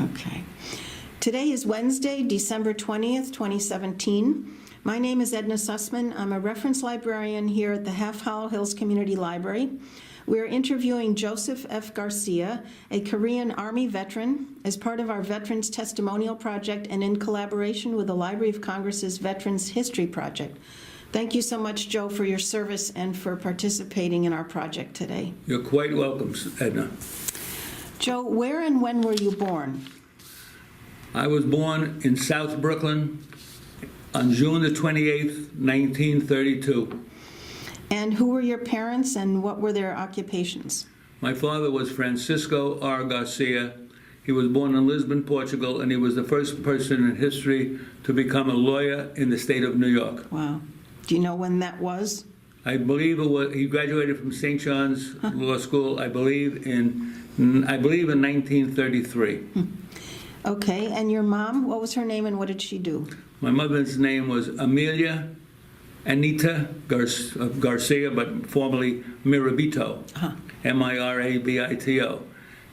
Okay. Today is Wednesday, December 20th, 2017. My name is Edna Sussman. I'm a reference librarian here at the Half Hollow Hills Community Library. We're interviewing Joseph F. Garcia, a Korean Army veteran, as part of our Veterans Testimonial Project and in collaboration with the Library of Congress's Veterans History Project. Thank you so much, Joe, for your service and for participating in our project today. You're quite welcome, Edna. Joe, where and when were you born? I was born in South Brooklyn on June the 28th, 1932. And who were your parents and what were their occupations? My father was Francisco R. Garcia. He was born in Lisbon, Portugal, and he was the first person in history to become a lawyer in the state of New York. Wow. Do you know when that was? I believe he graduated from St. John's Law School, I believe in 1933. Okay, and your mom, what was her name and what did she do? My mother's name was Amelia Anita Garcia, but formerly Mirabito, Mirabito.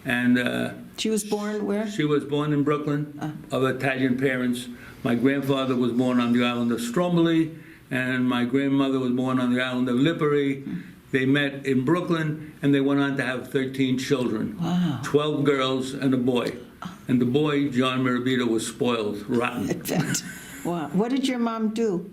And She was born where? she was born in Brooklyn of Italian parents. My grandfather was born on the island of Stromboli, and my grandmother was born on the island of Lipari. They met in Brooklyn, and they went on to have 13 children. Wow. 12 girls and a boy. And the boy, John Mirabito, was spoiled, rotten. I bet. Wow. What did your mom do?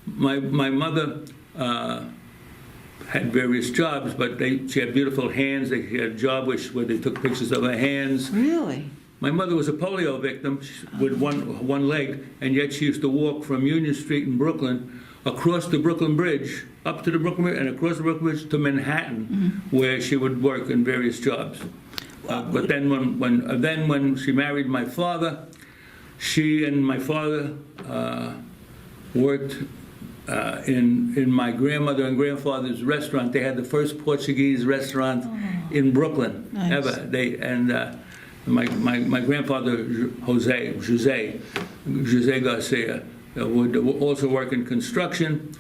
My mother had various jobs, but she had beautiful hands. She had a job where they took pictures of her hands. Really? My mother was a polio victim with one leg, and yet she used to walk from Union Street in Brooklyn across the Brooklyn Bridge, up to the Brooklyn Bridge, and across the Brooklyn Bridge to Manhattan, where she would work in various jobs. But then when she married my father, she and my father worked in my grandmother and grandfather's restaurant. They had the first Portuguese restaurant in Brooklyn ever. My grandfather Jose Garcia would also work in construction.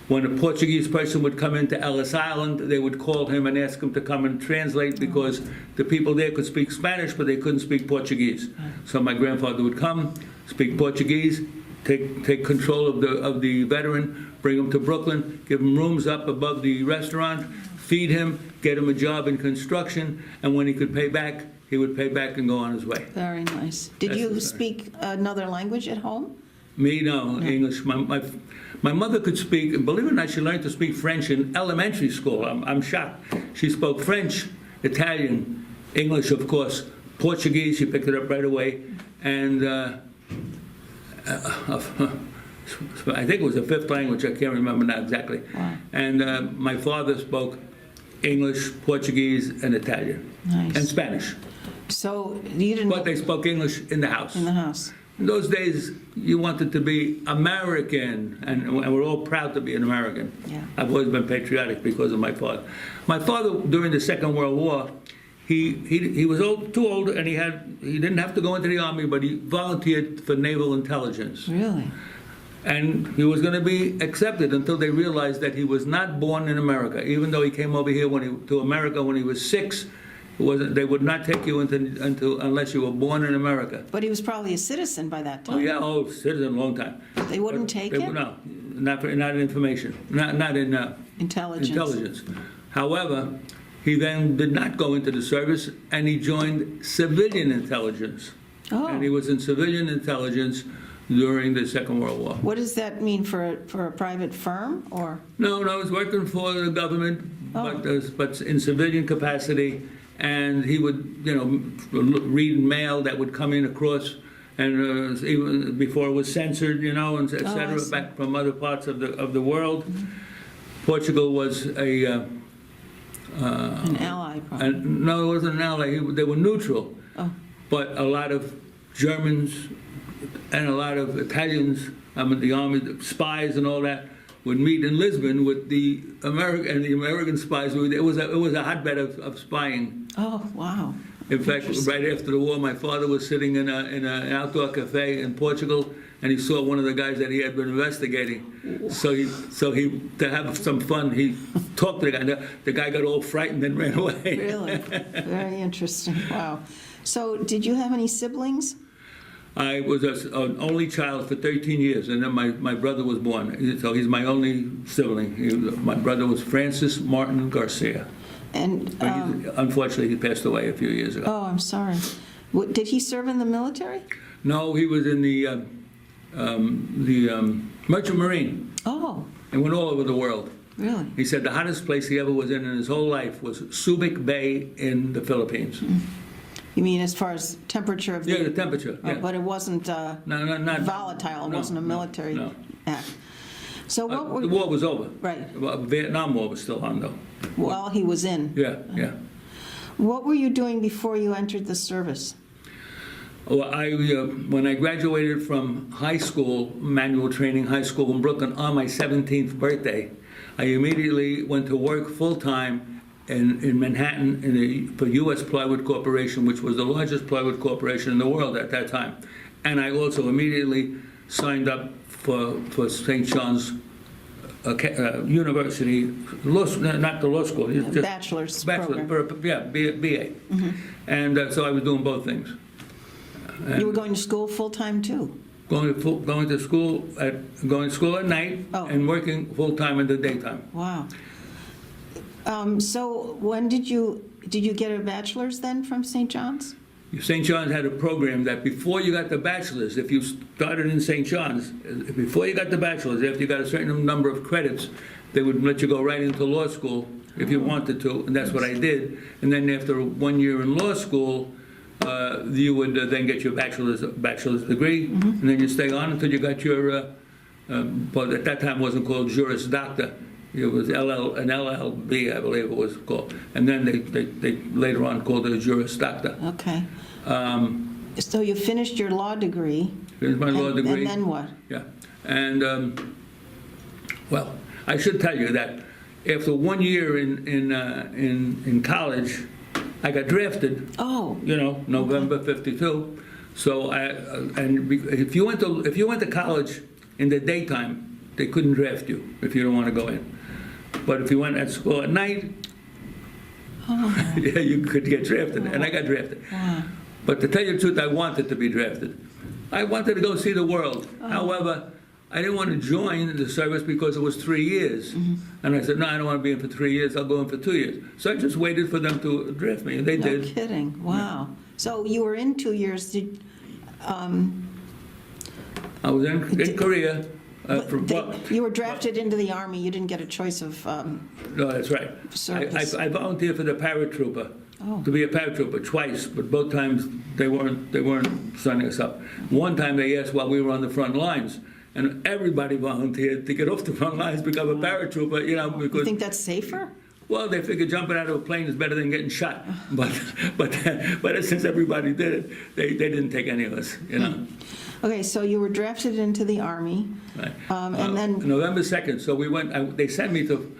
When a Portuguese person would come into Ellis Island, they would call him and ask him to come and translate because the people there could speak Spanish, but they couldn't speak Portuguese. So my grandfather would come, speak Portuguese, take control of the veteran, bring him to Brooklyn, give him rooms up above the restaurant, feed him, get him a job in construction, and when he could pay back, he would pay back and go on his way. Very nice. Did you speak another language at home? Me, no, English. My mother could speak, and believe it or not, she learned to speak French in elementary school. I'm shocked. She spoke French, Italian, English, of course, Portuguese, she picked it up right away, and I think it was a fifth language, I can't remember now exactly. Wow. And my father spoke English, Portuguese, and Italian, Nice. and Spanish. So you didn't... But they spoke English in the house. In the house. In those days, you wanted to be American, and we're all proud to be an American. Yeah. I've always been patriotic because of my father. My father, during the Second World War, he was too old, and he didn't have to go into the army, but he volunteered for naval intelligence. Really? And he was going to be accepted until they realized that he was not born in America. Even though he came over here to America when he was 6, they would not take you unless you were born in America. But he was probably a citizen by that time. Oh yeah, citizen, a long time. They wouldn't take it? No, not in information, not in Intelligence. However, he then did not go into the service, and he joined civilian intelligence. Oh. And he was in civilian intelligence during the Second World War. What does that mean for a private firm or? No, he was working for the government, but in civilian capacity. And he would, read mail that would come in across, and even before it was censored, and et cetera, back from other parts of the world. Mm-hmm. Portugal was an ally, probably. No, it wasn't an ally. They were neutral. Oh. But a lot of Germans and a lot of Italians, the army, spies and all that, would meet in Lisbon with the American spies. It was a hotbed of spying. Oh, wow. In fact, right after the war, my father was sitting in an outdoor cafe in Portugal, and he saw one of the guys that he had been investigating. So he to have some fun, he talked to the guy. The guy got all frightened and ran away. Really? Very interesting. Wow. So did you have any siblings? I was an only child for 13 years, and then my brother was born. So he's my only sibling. My brother was Francis Martin Garcia. And, Unfortunately, he passed away a few years ago. oh, I'm sorry. Did he serve in the military? No, he was in the Merchant Marine Oh, and went all over the world. really? He said the hottest place he ever was in his whole life was Subic Bay in the Philippines. You mean as far as temperature of the... Yeah, the temperature, Oh, yeah. but it wasn't No, not volatile, it no, wasn't a no, military no. act. So what The were... war was over. Right. Well, Vietnam War was still on, though. While he was in. Yeah, yeah. What were you doing before you entered the service? Well, when I graduated from high school, manual training high school in Brooklyn, on my 17th birthday, I immediately went to work full-time in Manhattan for U.S. Plywood Corporation, which was the largest plywood corporation in the world at that time. And I also immediately signed up for St. John's University, not the law school. It's just Bachelor's bachelor, program. yeah, BA. And so I was doing both things. You were going to school full-time too? Going to school at night Oh. and working full-time in the daytime. Wow. So when did you get a bachelor's then from St. John's? St. John's had a program that before you got the bachelor's, if you started in St. John's, before you got the bachelor's, after you got a certain number of credits, they would let you go right into law school if you wanted to, and that's what I did. And then after 1 year in law school, you would then get your bachelor's degree, and then you stay on until you got your, but at that time it wasn't called Juris Doctor. It was an LLB, I believe it was called. And then they later on called it a Juris Doctor. Okay. So you finished your law degree. Finished my law degree. And then what? Yeah. And, well, I should tell you that after 1 year in college, I got drafted. Oh. November '52. So if you went to college in the daytime, they couldn't draft you if you don't want to go in. But if you went at school at night, yeah, you could get drafted, and I got drafted. Wow. But to tell you the truth, I wanted to be drafted. I wanted to go see the world. However, I didn't want to join the service because it was 3 years. And I said, no, I don't want to be in for 3 years. I'll go in for 2 years. So I just waited for them to draft me, and they No did. kidding. Wow. So you were in 2 years. I was in Korea. You were drafted into the Army. You didn't get a choice of... No, that's right. Service. I volunteered for the paratrooper, Oh. to be a paratrooper twice, but both times they weren't signing us up. One time they asked while we were on the front lines, and everybody volunteered to get off the front lines, become a paratrooper, because... You think that's safer? Well, they figured jumping out of a plane is better than getting shot. But since everybody did it, they didn't take any of us, Okay, so you were drafted into the Army. Right. And then... November 2nd, so we went, they sent me to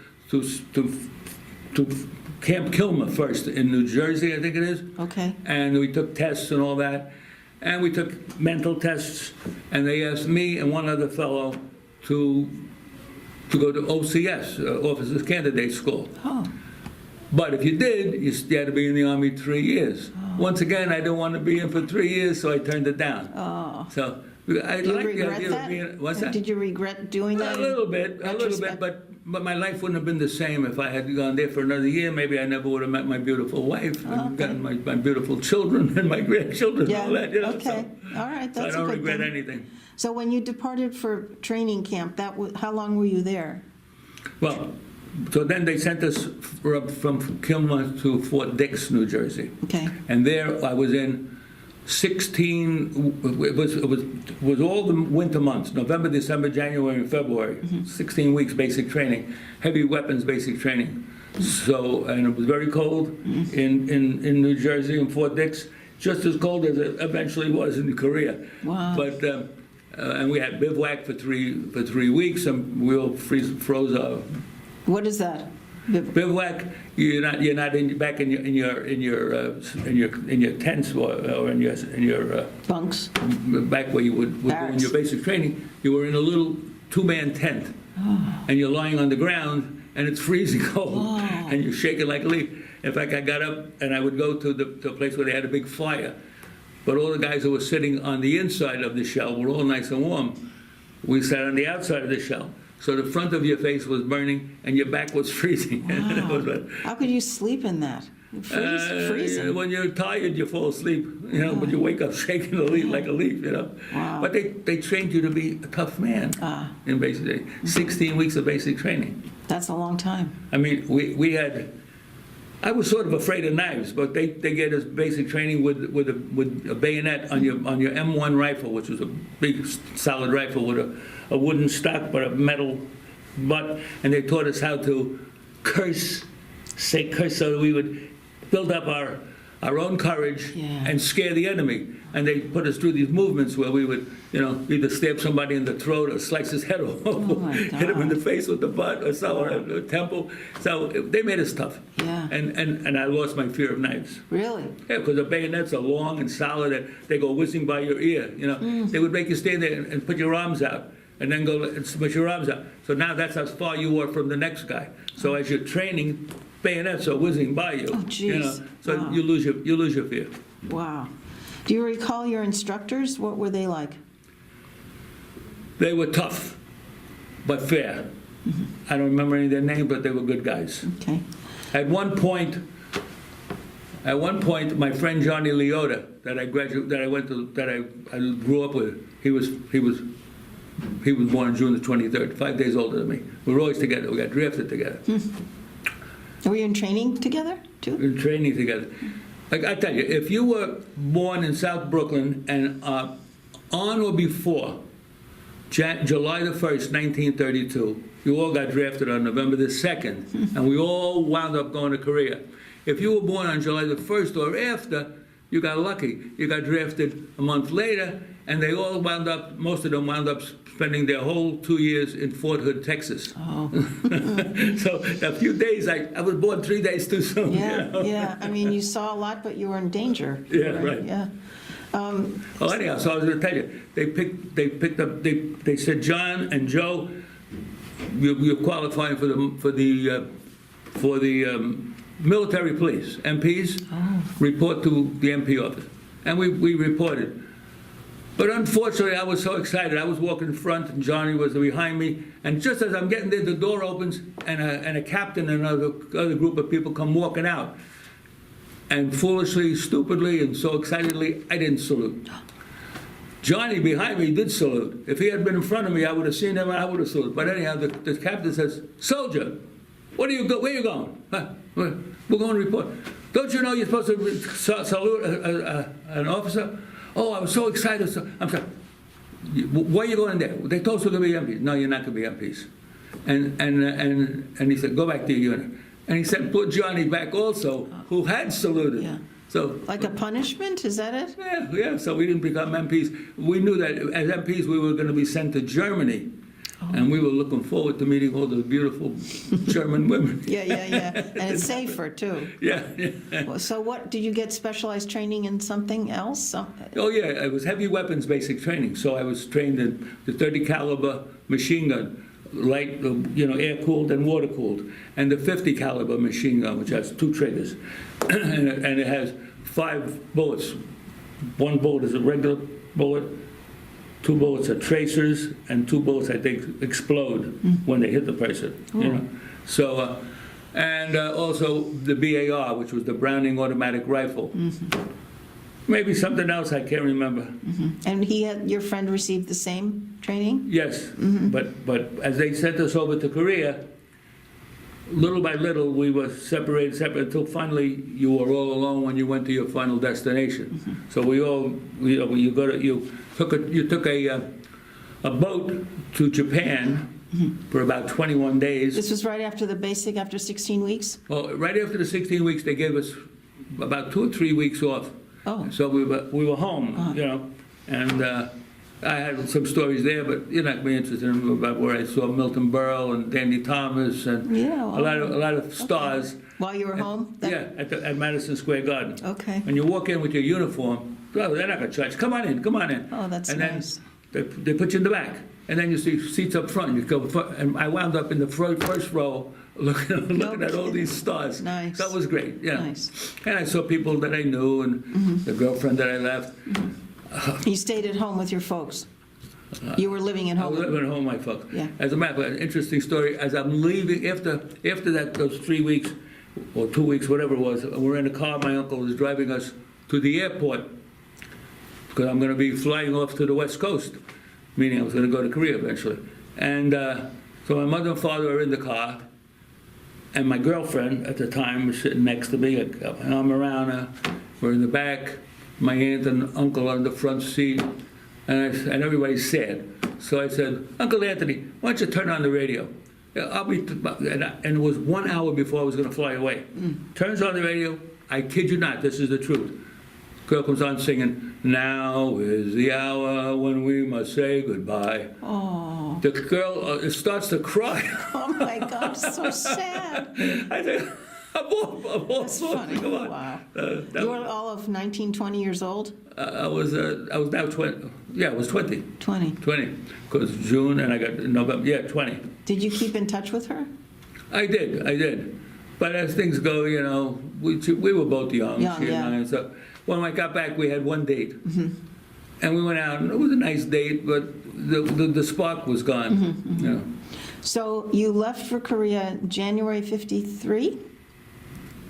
Camp Kilmer first in New Jersey, I think it is. Okay. And we took tests and all that. And we took mental tests, and they asked me and one other fellow to go to OCS, Officers Candidate School. Oh. But if you did, you had to be in the Army 3 years. Once again, I didn't want to be in for 3 years, so I turned it down. Oh. So I Do you like the regret idea that? of being. What's that? Did you regret doing that? A little bit, retrospect? but my life wouldn't have been the same if I had gone there for another year. Maybe I never would have met my beautiful wife and gotten my beautiful children and my grandchildren and all that. Okay. All right. So I That's a don't good regret thing. anything. So when you departed for training camp, how long were you there? Well, so then they sent us from Kilmer to Fort Dix, New Jersey. Okay. And there I was in 16, it was all the winter months, November, December, January, and February. 16 weeks basic training, heavy weapons basic training. So, and it was very cold in New Jersey, in Fort Dix, just as cold as it eventually was in Korea. Wow. But, and we had bivouac for 3 weeks, and we all froze. What is that? Bivouac, you're not back in your tents or in your Bunks? back where you would doing your basic training. You were in a little 2-man tent, and you're lying on the ground, and it's freezing cold, and you're shaking like a leaf. In fact, I got up and I would go to a place where they had a big fire. But all the guys that were sitting on the inside of the shell were all nice and warm. We sat on the outside of the shell. So the front of your face was burning and your back was freezing. Wow. How could you sleep in that? Freezing. When you're tired, you fall asleep, but you wake up shaking like a leaf, Wow. But they trained you to be a tough man in basic training. 16 weeks of basic training. That's a long time. I mean, I was sort of afraid of knives, but they get us basic training with a bayonet on your M1 rifle, which was a big solid rifle with a wooden stock but a metal butt, and they taught us how to say curse, so that we would build up our own courage and scare the enemy. And they put us through these movements where we would, either stab somebody in the throat or slice his head off, hit him in the face with the butt or so, or the temple. So they made us tough. Yeah. And I lost my fear of knives. Really? Yeah, because the bayonets are long and solid, and they go whizzing by your ear. They would make you stand there and put your arms out, and then go and put your arms out. So now that's how far you are from the next guy. So as you're training, bayonets are whizzing by you. Oh, geez. So Wow. you lose your fear. Wow. Do you recall your instructors? What were they like? They were tough, but fair. I don't remember any of their names, but they were good guys. Okay. At one point, my friend Johnny Leota, that I grew up with, he was born on June the 23rd, 5 days older than me. We were always together. We got drafted together. Were you in training together too? We were training together. Like I tell you, if you were born in South Brooklyn and on or before July the 1st, 1932, you all got drafted on November the 2nd, and we all wound up going to Korea. If you were born on July the 1st or after, you got lucky. You got drafted a month later, and they all most of them wound up spending their whole 2 years in Fort Hood, Texas. Oh. So a few days, I was born 3 days too soon. Yeah. I mean, you saw a lot, but you were in danger. Yeah, right. Yeah. Well, anyhow, so I was going to tell you, they said, John and Joe, you're qualifying for the military police, MPs. Report to the MP office, and we reported. But unfortunately, I was so excited. I was walking in front, and Johnny was behind me. And just as I'm getting there, the door opens, and a captain and another group of people come walking out. And foolishly, stupidly, and so excitedly, I didn't salute. Johnny behind me did salute. If he had been in front of me, I would have seen him and I would have saluted. But anyhow, the captain says, "Soldier, where are you going? Huh? We're going to report. Don't you know you're supposed to salute an officer?" "Oh, I was so excited." I'm sorry. "Why are you going there?" "They told us we're going to be MPs." "No, you're not going to be MPs." And he said, "Go back to your unit." And he said, put Johnny back also, who had saluted. Yeah. So Like a punishment? Is that it? yeah. So we didn't become MPs. We knew that as MPs we were going to be sent to Germany. And we were looking forward to meeting all those beautiful German women. Yeah. And it's safer too. Yeah. So what, did you get specialized training in something else? Oh yeah, it was heavy weapons basic training. So I was trained in the 30 caliber machine gun, light, air cooled and water cooled, and the 50 caliber machine gun, which has 2 triggers, and it has 5 bullets. 1 bullet is a regular bullet. 2 bullets are tracers, and 2 bullets, I think, explode when they hit the person. So, and also the BAR, which was the Browning automatic rifle. Maybe something else I can't remember. And your friend received the same training? Yes, but as they sent us over to Korea, little by little we were separated until finally you were all alone when you went to your final destination. So you took a boat to Japan for about 21 days. This was right after the basic, after 16 weeks? Oh, right after the 16 weeks, they gave us about 2 or 3 weeks off. Oh. So we were home, and I had some stories there, but you're not going to be interested in them, about where I saw Milton Berle and Dandy Thomas and a lot of stars. Okay. While you were home? At Madison Square Garden. Okay. And you walk in with your uniform, they're not going to charge. Come on in. Oh, that's nice. And then they put you in the back. And then you see seats up front. You go, and I wound up in the first row looking at all these stars. Nice. That was great, yeah. Nice. And I saw people that I knew and the girlfriend that I left. You stayed at home with your folks? You were living at I was home? living at home, my folks. Yeah. As a matter of fact, an interesting story, as I'm leaving, after that, those 3 weeks, or 2 weeks, whatever it was, we're in a car, my uncle was driving us to the airport, because I'm going to be flying off to the West Coast, meaning I was going to go to Korea eventually. And so my mother and father are in the car, and my girlfriend at the time was sitting next to me. I'm around her, we're in the back, my aunt and uncle on the front seat, and everybody's sad. So I said, Uncle Anthony, why don't you turn on the radio? Yeah, I'll be, and it was 1 hour before I was going to fly away. Turns on the radio, I kid you not, this is the truth. Girl comes on singing, now is the hour when we must say goodbye. Oh, The girl starts to cry. oh my God, so sad. I said, I'm all That's sorts. funny. Come on. Wow. That- You were all of 19, 20 years old? I was now 20. Yeah, I was 20. 20. 20. Because June and I got November. Yeah, 20. Did you keep in touch with her? I did. But as things go, we were both young, Young, she yeah. and I. And so when I got back, we had one date. And we went out, and it was a nice date, but the spark was gone. You know. So you left for Korea January 53?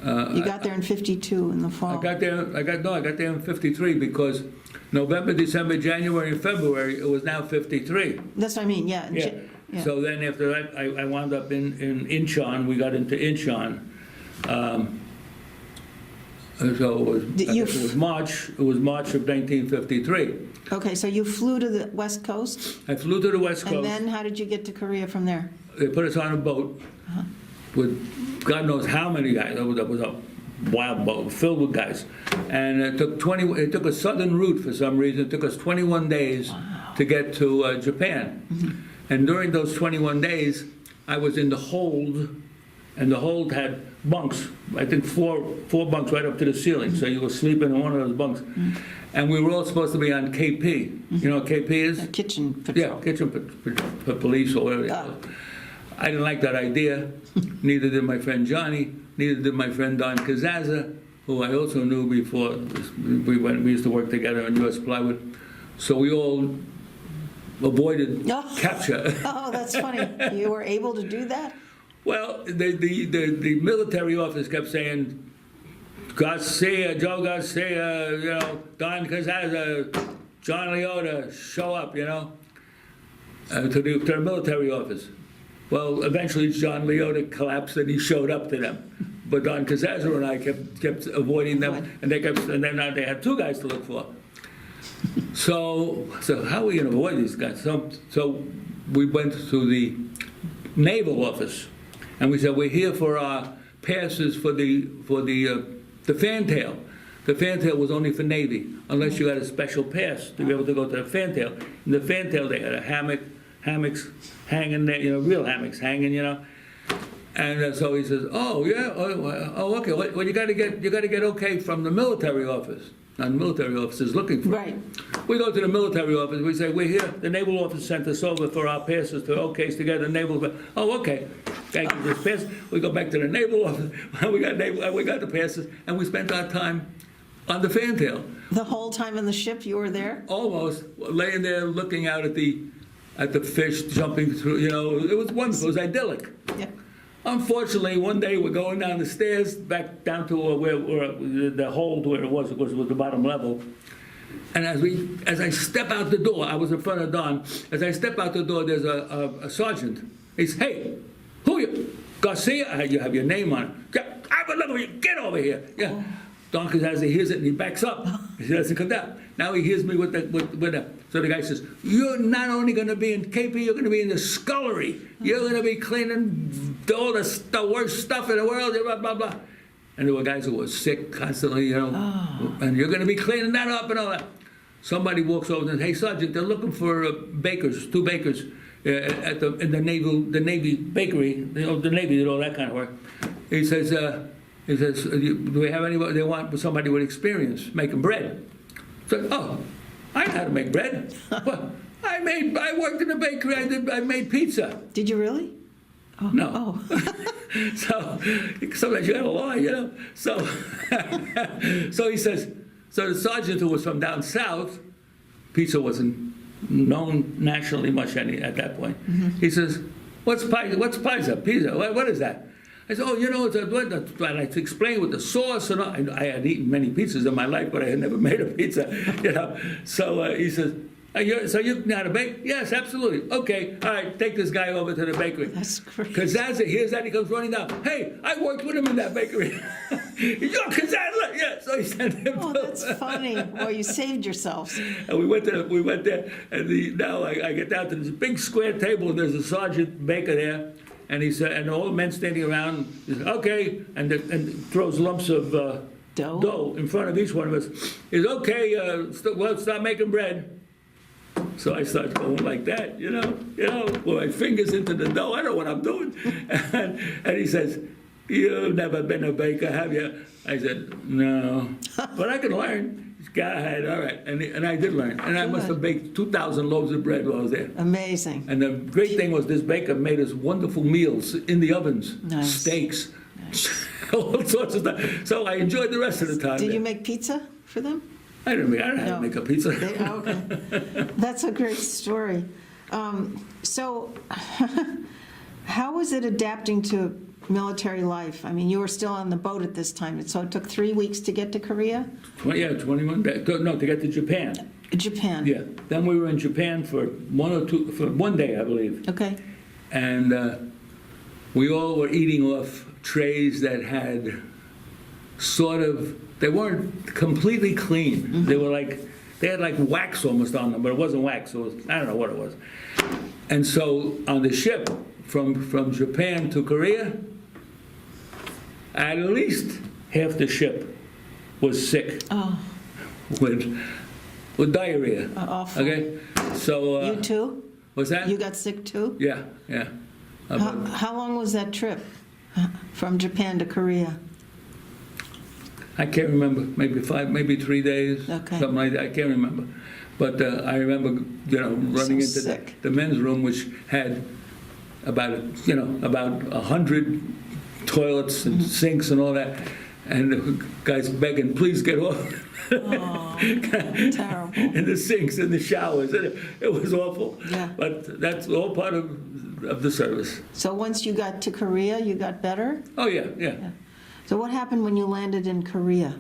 You got there in 52 in the fall. I got there in 53 because November, December, January, and February, it was now 53. That's what I mean, yeah. Yeah. Yeah. So then after that, I wound up in Incheon. We got into Incheon. And so it was March. It was March of 1953. Okay, so you flew to the West Coast, I flew to the West Coast. and then how did you get to Korea from there? They put us on a boat with God knows how many guys. That was a wild boat filled with guys, and it took a southern route for some reason. It took us 21 days to get to Japan, and during those 21 days, I was in the hold, and the hold had bunks. I think four bunks right up to the ceiling, so you were sleeping in one of those bunks, and we were all supposed to be on KP. You know what KP is? A kitchen patrol. Yeah, kitchen for police or whatever. Oh. I didn't like that idea. Neither did my friend Johnny. Neither did my friend Don Kazaza, who I also knew before. We used to work together on U.S. Plywood. So we all avoided Oh. capture. Oh, that's funny. You were able to do that? Well, the military office kept saying, Garcia, Joe Garcia, Don Kazaza, John Leota, show up, to the military office. Well, eventually John Leota collapsed and he showed up to them. But Don Kazaza and I kept avoiding them, and then they had two guys to look for. So how are we going to avoid these guys? So we went to the naval office, and we said, we're here for our passes for the fantail. The fantail was only for Navy, unless you had a special pass to be able to go to the fantail. In the fantail, they had a hammocks hanging there, real hammocks hanging, And so he says, "Oh yeah, okay. Well, you got to get okay from the military office." And the military office is looking for. Right. We go to the military office. We say, "We're here. The naval office sent us over for our passes to OKs to get the naval." Oh, okay. Thank you for this pass. We go back to the naval office. We got the passes, and we spent our time on the fantail. The whole time on the ship you were there? Almost laying there, looking out at the fish jumping through. It was wonderful. It was idyllic. Yeah. Unfortunately, one day we're going down the stairs back down to where the hold where it was, of course, it was the bottom level. And as I step out the door, I was in front of Don. As I step out the door, there's a sergeant. He says, "Hey, who are you? Garcia? You have your name on it." "Yeah, I've been looking for you. Get over here." Yeah. Don Kazaza hears it and he backs up. He doesn't come down. Now he hears me with the. So the guy says, "You're not only going to be in KP, you're going to be in the scullery. You're going to be cleaning all the worst stuff in the world, blah, blah, blah." And there were guys who were sick constantly, and you're going to be cleaning that up and all that. Somebody walks over and says, "Hey, Sergeant, they're looking for bakers, two bakers in the Navy bakery. The Navy did all that kind of work." He says, "Do we have anybody? They want somebody with experience making bread." So, "Oh, I know how to make bread. Well, I worked in a bakery. I made pizza." Did you really? No. Oh, So sometimes you gotta lie, you know? So, so he says, so the sergeant who was from down south, pizza wasn't known nationally much at that point. He says, what's pizza? Pizza, what is that? I said, oh, you know, and I explained with the sauce and all. I had eaten many pizzas in my life, but I had never made a pizza, you know? So he says, so you know how to bake? Yes, absolutely. Okay, all right, take this guy over to the bakery. that's great. Because here's that, he comes running down. Hey, I worked with him in that bakery. You're Kazadla. Yeah, so he sent him Oh, to that's funny. Well, you saved yourselves. And we went there, and now I get down to this big square table, and there's a sergeant baker there, and he said, and all the men standing around, he said, okay, and throws lumps of dough in front of each one of us. He says, okay, well, start making bread. So I start going like that, you know, with my fingers into the dough. I don't know what I'm doing. And he says, you've never been a baker, have you? I said, no, but I can learn. Go ahead, all right. And I did learn. And I must have baked 2,000 loaves of bread while I was there. Amazing. And the great thing was this baker made us wonderful meals in the ovens, Nice. steaks, all sorts of stuff. So I enjoyed the rest of the time. Did there. you make pizza for them? I don't know how to make a pizza. Okay. That's a great story. So how was it adapting to military life? I mean, you were still on the boat at this time, so it took 3 weeks to get to Korea? 21 days. No, to get to Japan. Japan? Yeah. Then we were in Japan for one day, I believe. Okay. And we all were eating off trays that had they weren't completely clean. They were they had like wax almost on them, but it wasn't wax. It was, I don't know what it was. And so on the ship from Japan to Korea, at least half the ship was sick Oh, with diarrhea. awful. Okay, so You too? what's that? You got sick too? Yeah. How long was that trip from Japan to Korea? I can't remember. Maybe 3 days, Okay. something like that. I can't remember. But I remember, running into sick. the men's room, which had about 100 toilets and sinks and all that, and the guys begging, please get off. Oh, terrible. In the sinks, in the showers. It was awful. Yeah. But that's all part of the service. So once you got to Korea, you got better? Oh, yeah. So what happened when you landed in Korea?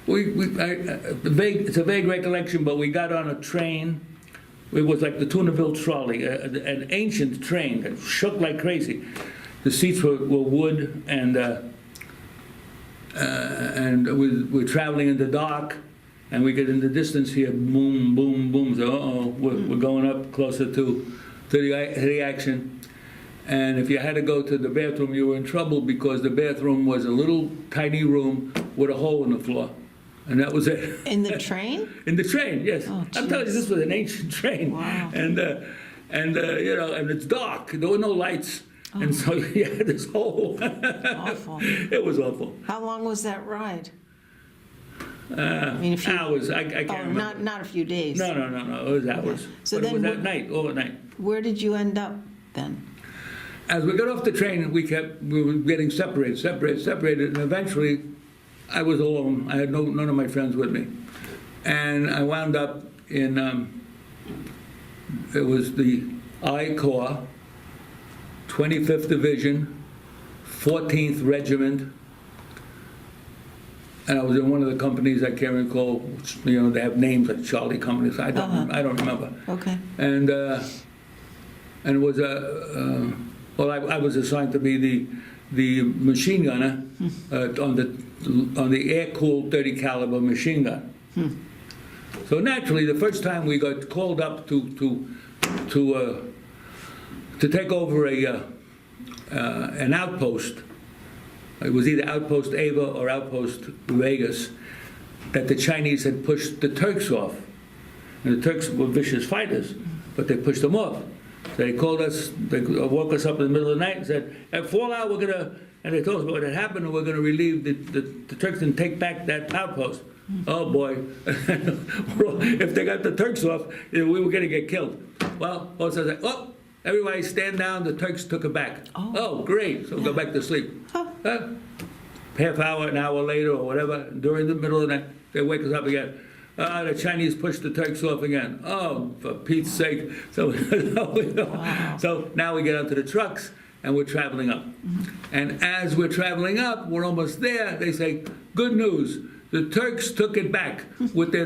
It's a vague recollection, but we got on a train. It was like the Tunaville trolley, an ancient train that shook like crazy. The seats were wood, and we're traveling in the dark, and we get in the distance here, boom, boom, boom. So, we're going up closer to the action. And if you had to go to the bathroom, you were in trouble because the bathroom was a little tiny room with a hole in the floor. And that was it. In the train? In the train, yes. Oh, I'm telling you, this was an ancient train. Wow. And it's dark. There were no lights. Oh. And so you had this hole. Awful. It was awful. How long was that ride? I mean, a few Hours. I can't remember. not a few days. No. It was hours. So but then it was what- at night, all at night. Where did you end up then? As we got off the train, we were getting separated, and eventually I was alone. I had none of my friends with me. And I wound up in, it was the I Corps, 25th Division, 14th Regiment, and I was in one of the companies, I can't recall, which, they have names like Charlie companies, I don't remember. Okay. And it was I was assigned to be the machine gunner on the air-cooled 30 caliber machine gun. So naturally, the first time we got called up to take over an outpost, it was either Outpost Ava or Outpost Vegas, that the Chinese had pushed the Turks off. And the Turks were vicious fighters, but they pushed them off. So they called us, they woke us up in the middle of the night and said, at fallout, and they told us what had happened, and we're going to relieve the Turks and take back that outpost. Oh boy, if they got the Turks off, we were going to get killed. Well, also said, Everybody stand down, the Turks took it back. Oh, great, so go back to sleep. Half hour, an hour later or whatever, during the middle of the night, they wake us up again. The Chinese pushed the Turks off again. Oh, for Pete's sake. So, so now we get onto the trucks and we're traveling up. And as we're traveling up, we're almost there, they say, good news, the Turks took it back with their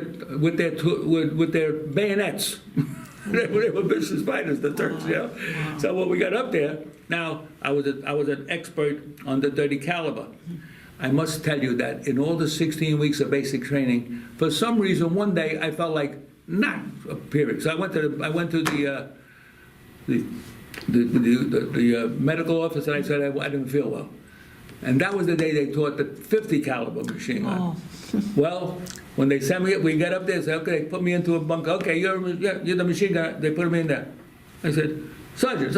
bayonets. They were vicious fighters, the Turks, you know. So when we got up there, now I was an expert on the .30 caliber. I must tell you that in all the 16 weeks of basic training, for some reason, one day I felt like not appearing. So I went to the medical office and I said I didn't feel well. And that was the day they taught the 50 caliber machine gun. Well, when they sent me, we got up there and said, okay, put me into a bunker. Okay, you're the machine gun. They put me in there. I said, Sergeant,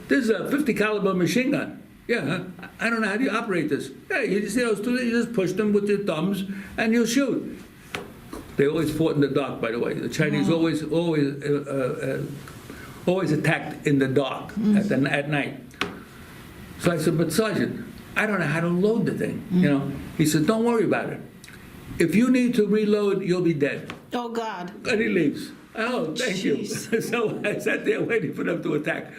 this is a 50 caliber machine gun. Yeah, huh? I don't know, how do you operate this? Yeah, you see those two, you just push them with your thumbs and you shoot. They always fought in the dark, by the way. The Chinese always attacked in the dark at night. So I said, but Sergeant, I don't know how to load the thing, you know. He said, don't worry about it. If you need to reload, you'll be dead. Oh, God. And he leaves. Oh, thank you. So I sat there waiting for them to attack.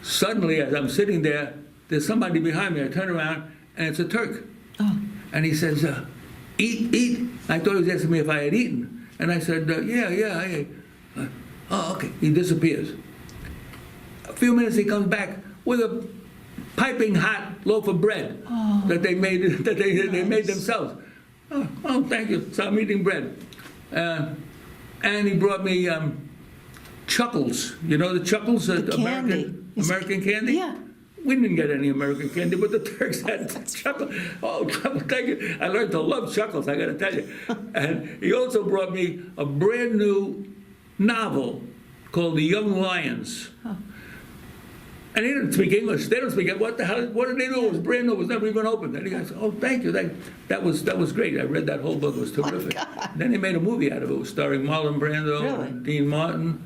Suddenly, as I'm sitting there, there's somebody behind me. I turn around, and it's a Turk. And he says, eat. I thought he was asking me if I had eaten. And I said, yeah, I ate. Oh, okay. He disappears. A few minutes, he comes back with a piping hot loaf of bread that they made they made themselves. Oh, thank you. So I'm eating bread. And he brought me Chuckles. You know the Chuckles? The American candy? Yeah. We didn't get any American candy, but the Turks had Chuckles. Oh, Chuckles, thank you. I learned to love Chuckles, I got to tell you. And he also brought me a brand new novel called The Young Lions. And he didn't speak English. They don't speak it. What the hell? What did they do? It was brand new. It was never even opened. And he goes, "Oh, thank you. That was great. I read that whole book. It was terrific." Then they made a movie out of it. It was starring Marlon Brando and Dean Martin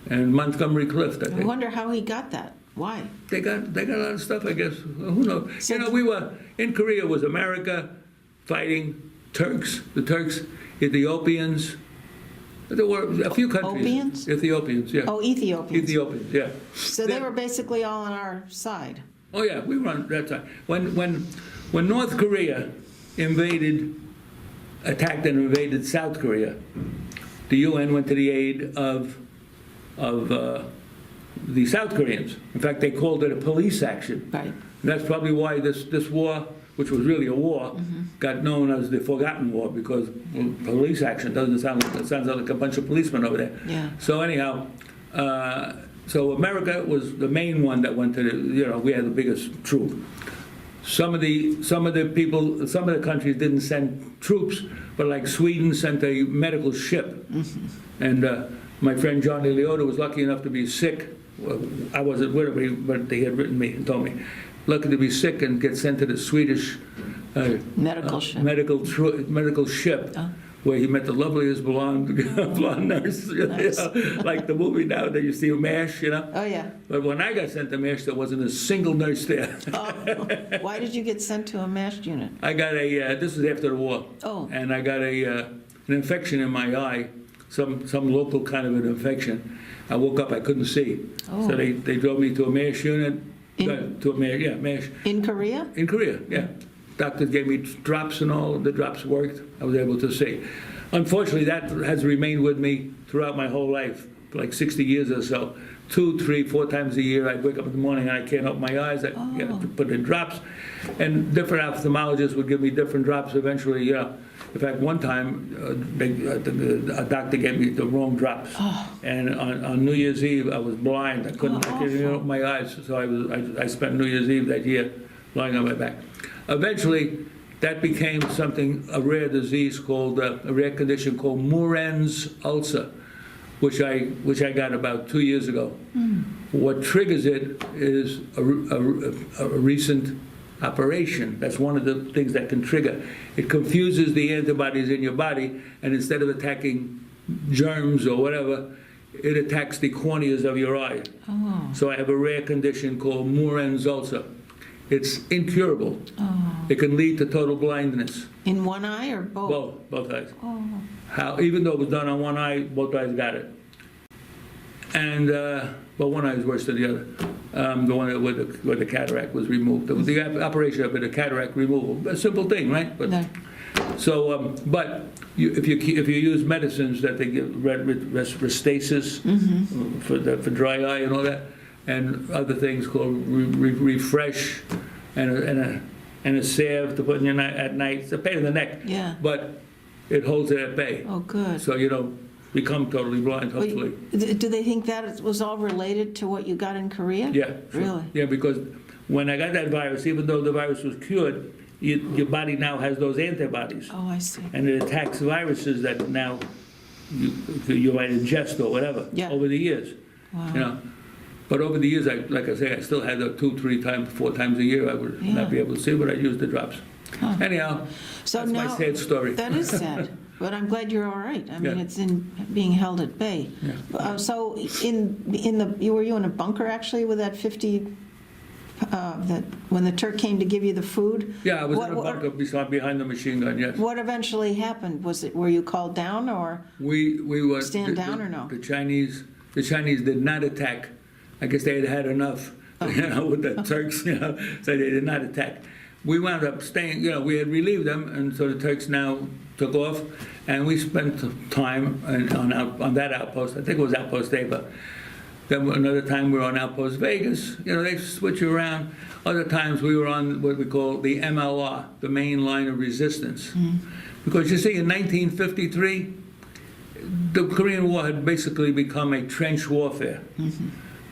and Montgomery Clift. I wonder how he got that. Why? They got a lot of stuff, I guess. Who knows? So you know, we were in Korea. Was America fighting Turks? The Turks, Ethiopians. There were a few countries. Ethiopians, yeah. Oh, Ethiopians. Ethiopians, yeah. So they were basically all on our side. Oh yeah, we were on that side. When North Korea attacked and invaded South Korea, the UN went to the aid of the South Koreans. In fact, they called it a police action. Right. And that's probably why this war, which was really a war, got known as the Forgotten War, because police action doesn't sound like, it sounds like a bunch of policemen over there. Yeah. So anyhow, so America was the main one that went to the, we had the biggest troop. Some of the countries didn't send troops, but like Sweden sent a medical ship. And my friend Johnny Leota was lucky enough to be sick. Well, I wasn't with him, but they had written me and told me. Lucky to be sick and get sent to the Swedish medical ship. Medical ship, where he met the loveliest blonde nurse, Nice. like the movie now that you see MASH, Oh, yeah. But when I got sent to MASH, there wasn't a single nurse there. Oh, why did you get sent to a MASH unit? I got this was after the war. Oh. And I got an infection in my eye, some local kind of an infection. I woke up, I couldn't see. Oh. So they drove me to a MASH unit. MASH. In Korea? In Korea, yeah. Doctors gave me drops and all. The drops worked. I was able to see. Unfortunately, that has remained with me throughout my whole life, for like 60 years or so. 2, 3, 4 times a year, I'd wake up in the morning and I can't open my eyes. I have to put in drops. And different ophthalmologists would give me different drops eventually. In fact, one time, a doctor gave me the wrong drops. And on New Year's Eve, I was blind. I couldn't even open my eyes. So I spent New Year's Eve that year lying on my back. Eventually, that became a rare disease called, a rare condition called Moran's ulcer, which I got about 2 years ago. What triggers it is a recent operation. That's one of the things that can trigger. It confuses the antibodies in your body, and instead of attacking germs or whatever, it attacks the corneas of your eye. Oh. So I have a rare condition called Moran's ulcer. It's incurable. Oh. It can lead to total blindness. In one eye or both? Both eyes. Oh. Even though it was done on one eye, both eyes got it. And, but one eye is worse than the other. The one where the cataract was removed. The operation of it, a cataract removal. A simple thing, right? But, No. so, but if you use medicines that they give, Restasis for dry eye and all that, and other things called refresh, and a salve to put in your night at night. It's a pain in the neck. Yeah. But it holds it at bay. Oh, good. So you don't become totally blind, hopefully. Do they think that was all related to what you got in Korea? Yeah. Sure. Really? Yeah, because when I got that virus, even though the virus was cured, your body now has those antibodies. Oh, I see. And it attacks viruses that now you might ingest or whatever over the years. Wow. You know. But over the years, like I say, I still had 2, 3 times, 4 times a year. I would not be able to see, but I'd use the drops. Huh. Anyhow, So that's now, my sad story. That is sad, but I'm glad you're all right. I mean, Yeah. it's in being held at bay. Yeah. So were you in a bunker actually with that 50, that when the Turk came to give you the food? Yeah, I was in a bunker behind the machine gun, yes. What eventually happened? Were you called down or? We were... Stand down or no? The Chinese did not attack. I guess they had had enough, with the Turks, so they did not attack. We wound up staying, we had relieved them, and so the Turks now took off, and we spent time on that outpost. I think it was Outpost A, but then another time we were on Outpost Vegas. They switch you around. Other times we were on what we call the MLR, the main line of resistance. Because you see, in 1953, the Korean War had basically become a trench warfare.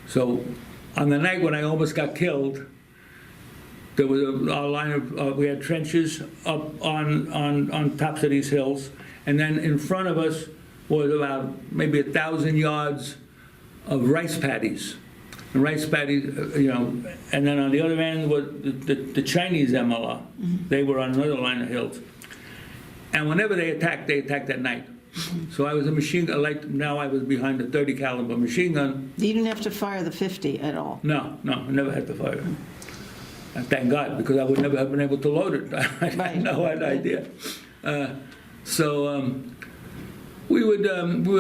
So on the night when I almost got killed, there was our line of, we had trenches up on tops of these hills, and then in front of us was about maybe 1,000 yards of rice paddies. And rice paddies, and then on the other end was the Chinese MLR. They were on another line of hills. And whenever they attacked at night. So I was a machine gun, like now I was behind a 30 caliber machine gun. You didn't have to fire the 50 at all? No, I never had to fire it. And thank God, because I would never have been able to load it. I had no idea. We would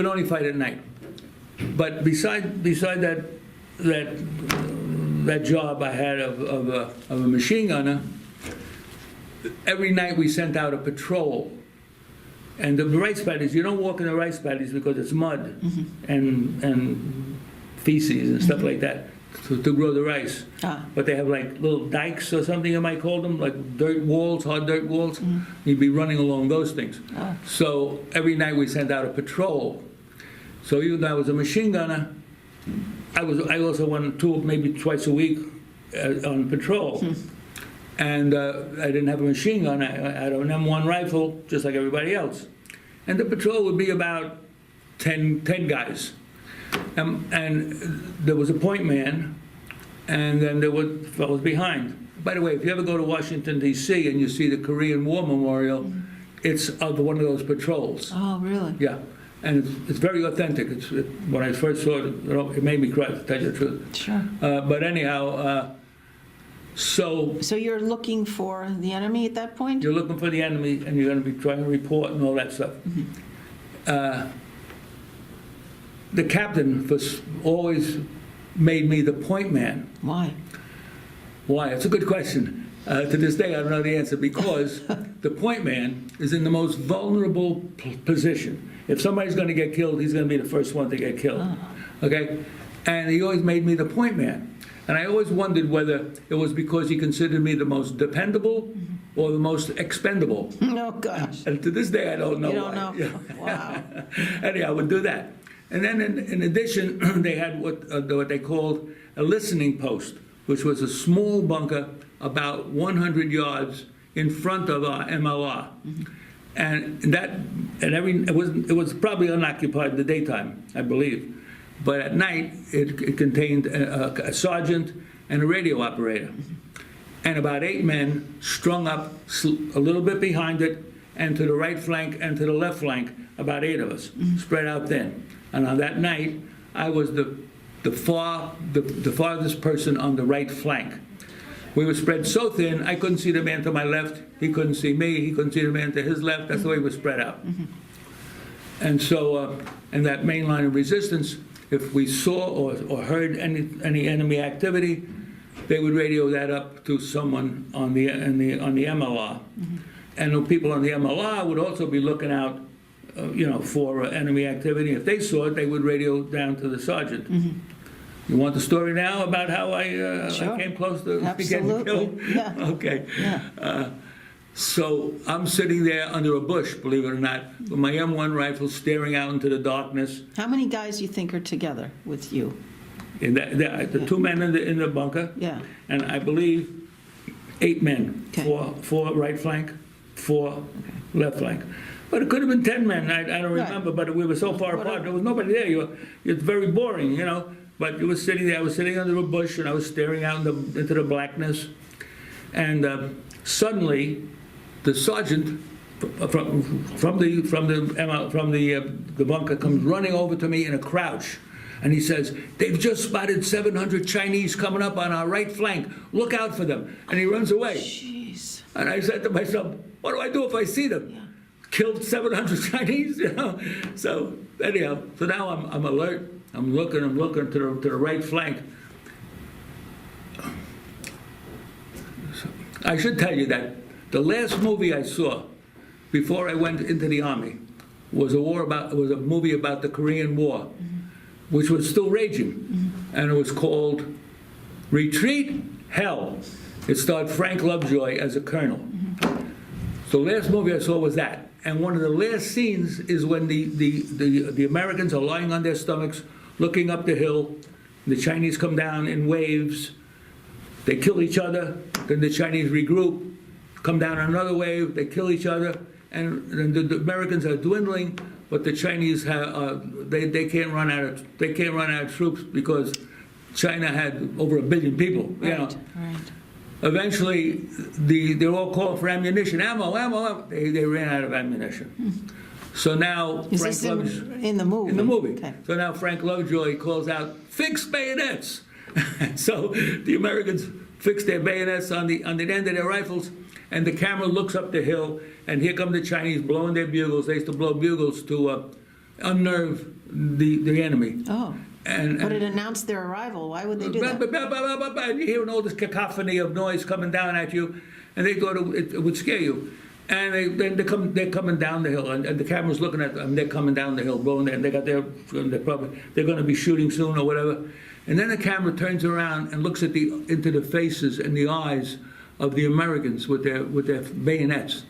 only fight at night. But beside that job I had of a machine gunner, every night we sent out a patrol. And the rice paddies, you don't walk in the rice paddies because it's mud and feces and stuff like that to grow the rice. But they have like little dikes or something you might call them, like dirt walls, hard dirt walls. You'd be running along those things. So every night we sent out a patrol. So even though I was a machine gunner, I also went maybe twice a week on patrol. And I didn't have a machine gun. I had an M1 rifle, just like everybody else. And the patrol would be about 10 guys. And there was a point man, and then there were fellows behind. By the way, if you ever go to Washington, D.C., and you see the Korean War Memorial, it's of one of those patrols. Oh, really? Yeah. And it's very authentic. When I first saw it, it made me cry, to tell you the truth. Sure. But anyhow... So you're looking for the enemy at that point? You're looking for the enemy, and you're going to be trying to report and all that stuff. The captain always made me the point man. Why? Why? It's a good question. To this day, I don't know the answer, because the point man is in the most vulnerable position. If somebody's going to get killed, he's going to be the first one to get killed. Okay? And he always made me the point man. And I always wondered whether it was because he considered me the most dependable or the most expendable. Oh, gosh. And to this day, I don't know. You don't why. know? Yeah. Wow. Anyhow, I would do that. And then in addition, they had what they called a listening post, which was a small bunker about 100 yards in front of our MLR. And it was probably unoccupied in the daytime, I believe. But at night, it contained a sergeant and a radio operator. And about 8 men strung up a little bit behind it, and to the right flank and to the left flank, about 8 of us, spread out thin. And on that night, I was the farthest person on the right flank. We were spread so thin, I couldn't see the man to my left. He couldn't see me. He couldn't see the man to his left. That's the way we were spread out. And so, in that main line of resistance, if we saw or heard any enemy activity, they would radio that up to someone on the MLR. And the people on the MLR would also be looking out, for enemy activity. If they saw it, they would radio down to the sergeant. You want the story now about how I Sure. came close to getting Absolutely. killed? Yeah. Okay. Yeah. So I'm sitting there under a bush, believe it or not, with my M1 rifle staring out into the darkness. How many guys you think are together with you? And the two men in the bunker, Yeah. and I believe 8 men, Okay. four right flank, 4 left flank. But it could have been 10 men, I don't Right. remember, but we were so far apart, Whatever. there was nobody there. It's very boring, But you were sitting there, I was sitting under a bush, and I was staring out into the blackness. And suddenly, the sergeant from the bunker comes running over to me in a crouch. And he says, "They've just spotted 700 Chinese coming up on our right flank. Look out for them." And he runs away. Jeez. And I said to myself, what do I do if I see them? Yeah. Killed 700 Chinese, So anyhow, so now I'm alert. I'm looking to the right flank. I should tell you that the last movie I saw before I went into the army was a movie about the Korean War, which was still raging, and it was called Retreat Hell. It starred Frank Lovejoy as a colonel. The last movie I saw was that, and one of the last scenes is when the Americans are lying on their stomachs, looking up the hill. The Chinese come down in waves. They kill each other. Then the Chinese regroup, come down another wave. They kill each other, and the Americans are dwindling. But the Chinese they can't run out of troops because China had over 1 billion people. Right. Eventually, they're all called for ammunition, ammo. They ran out of ammunition. So now Is Frank this Lovejoy, in the movie? in the movie. Okay. So now Frank Lovejoy calls out, "Fix bayonets!" So the Americans fix their bayonets on the end of their rifles, and the camera looks up the hill, and here come the Chinese blowing their bugles. They used to blow bugles to unnerve the enemy. Oh. And But it announced their arrival. Why would they do that? and you're hearing all this cacophony of noise coming down at you, and they thought it would scare you. And they're coming down the hill, and the camera's looking at them. They're coming down the hill, blowing there, and they're going to be shooting soon or whatever. And then the camera turns around and looks into the faces and the eyes of the Americans with their bayonets,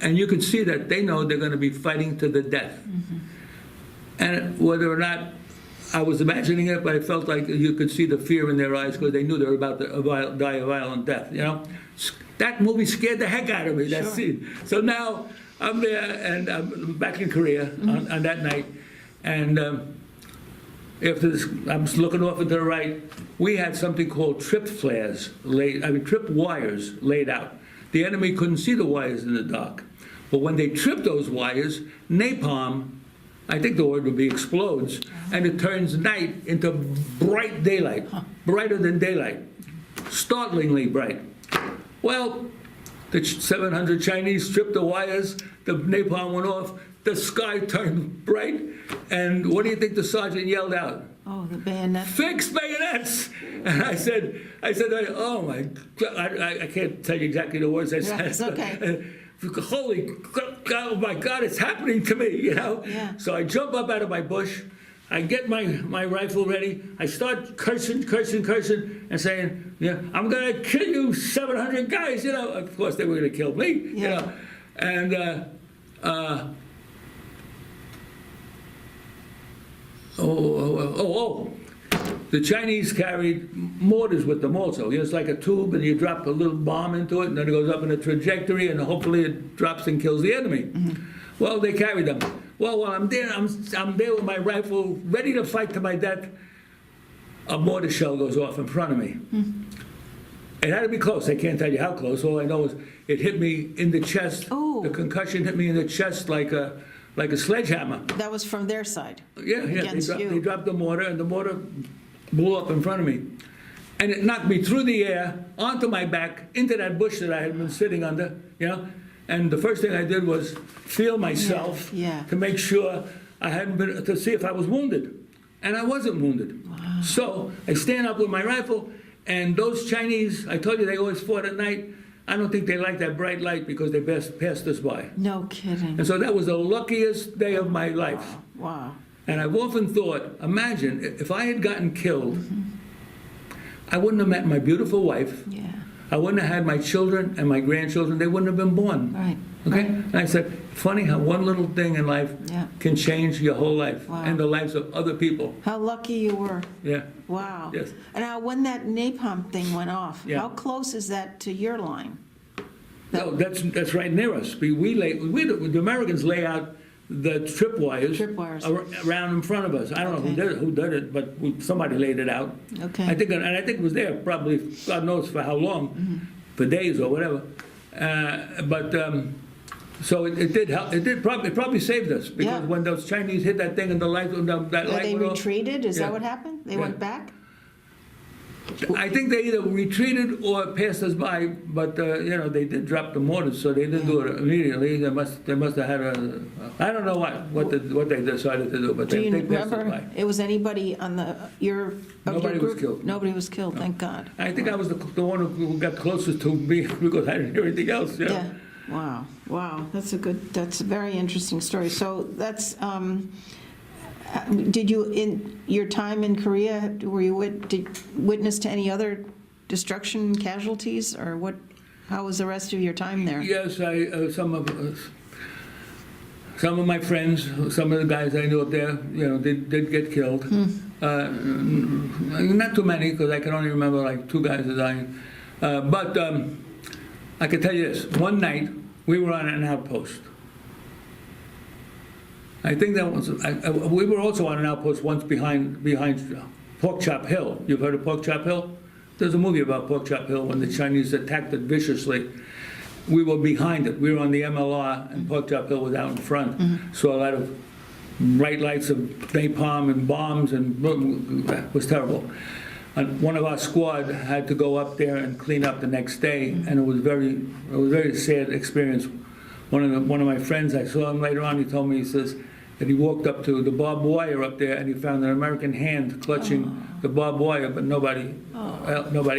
and you can see that they know they're going to be fighting to the death. And whether or not I was imagining it, but I felt like you could see the fear in their eyes because they knew they were about to die a violent death. That movie scared the heck out of me. That Sure. scene. So now I'm there, and I'm back in Korea on that night, and after this, I'm looking off to the right. We had something called trip flares trip wires laid out. The enemy couldn't see the wires in the dark, but when they tripped those wires, napalm, I think the word would be explodes, and it turns night into bright daylight, brighter than daylight, startlingly bright. Well, the 700 Chinese tripped the wires, the napalm went off, the sky turned bright, and what do you think the sergeant yelled out? Oh, the bayonet. "Fix bayonets!" And I said, "Oh my God," I can't tell you exactly the words I said. Yeah, it's okay. Holy God, oh my God, it's happening to me, Yeah. So I jump up out of my bush, I get my rifle ready, I start cursing, and saying, "I'm gonna kill you 700 guys," Of course they were gonna kill me, Yeah. And the Chinese carried mortars with them also. It's like a tube, and you drop a little bomb into it, and then it goes up in a trajectory, and hopefully it drops and kills the enemy. Well, they carried them. Well, while I'm there with my rifle, ready to fight to my death. A mortar shell goes off in front of me. It had to be close. I can't tell you how close. All I know is it hit me in the chest. Oh. The concussion hit me in the chest like a like a sledgehammer. That was from their side. Yeah, yeah. Against you. They dropped the mortar, and the mortar blew up in front of me. And it knocked me through the air, onto my back, into that bush that I had been sitting under, you know? And the first thing I did was feel myself Yeah. to make sure I hadn't been, to see if I was wounded. And I wasn't wounded. Wow. So I stand up with my rifle, and those Chinese, I told you they always fought at night. I don't think they like that bright light because they passed us by. No kidding. And so that was the luckiest day of my life. Wow. And I've often thought, imagine if I had gotten killed, I wouldn't have met my beautiful wife. Yeah. I wouldn't have had my children and my grandchildren. They wouldn't have been born. Right. Okay? Right. And I said, funny how one little thing in life Yeah. can change your whole life Wow. and the lives of other people. How lucky you were. Yeah. Wow. Yes. And now, when that napalm thing went off, Yeah. how close is that to your line? No, that's right near us. The Americans lay out the tripwires Tripwires. around in front of us. I don't know Okay. who did it, but somebody laid it out. Okay. I think it was there probably, God knows for how long, for days or whatever. So it did help. It probably saved us because Yeah. when those Chinese hit that thing and the light, that light They went off. retreated? Is Yeah. that what happened? They Yeah. went back? I think they either retreated or passed us by, but they did drop the mortars, so they didn't do it immediately. They must have had I don't know what they decided to do, but Do they you passed us remember? by. It was anybody on your Nobody was group? killed. Nobody was killed, thank God. I think I was the one who got closest to me because I didn't hear anything else. You know? Yeah. Wow. Wow. That's a very interesting story. So that's, did you, in your time in Korea, were you did witness to any other destruction casualties, or what? How was the rest of your time there? Yes, some of my friends, some of the guys I knew up there, did get killed. Not too many, because I can only remember like 2 guys dying. But I can tell you this: one night we were on an outpost. I think that was. We were also on an outpost once behind Pork Chop Hill. You've heard of Pork Chop Hill? There's a movie about Pork Chop Hill when the Chinese attacked it viciously. We were behind it. We were on the MLR, and Pork Chop Hill was out in front. Saw a lot of bright lights of napalm and bombs, and it was terrible. And one of our squad had to go up there and clean up the next day, and it was a very sad experience. One of my friends, I saw him later on. He told me, he says that he walked up to the barbed wire up there, and he found an American hand clutching the barbed wire, but nobody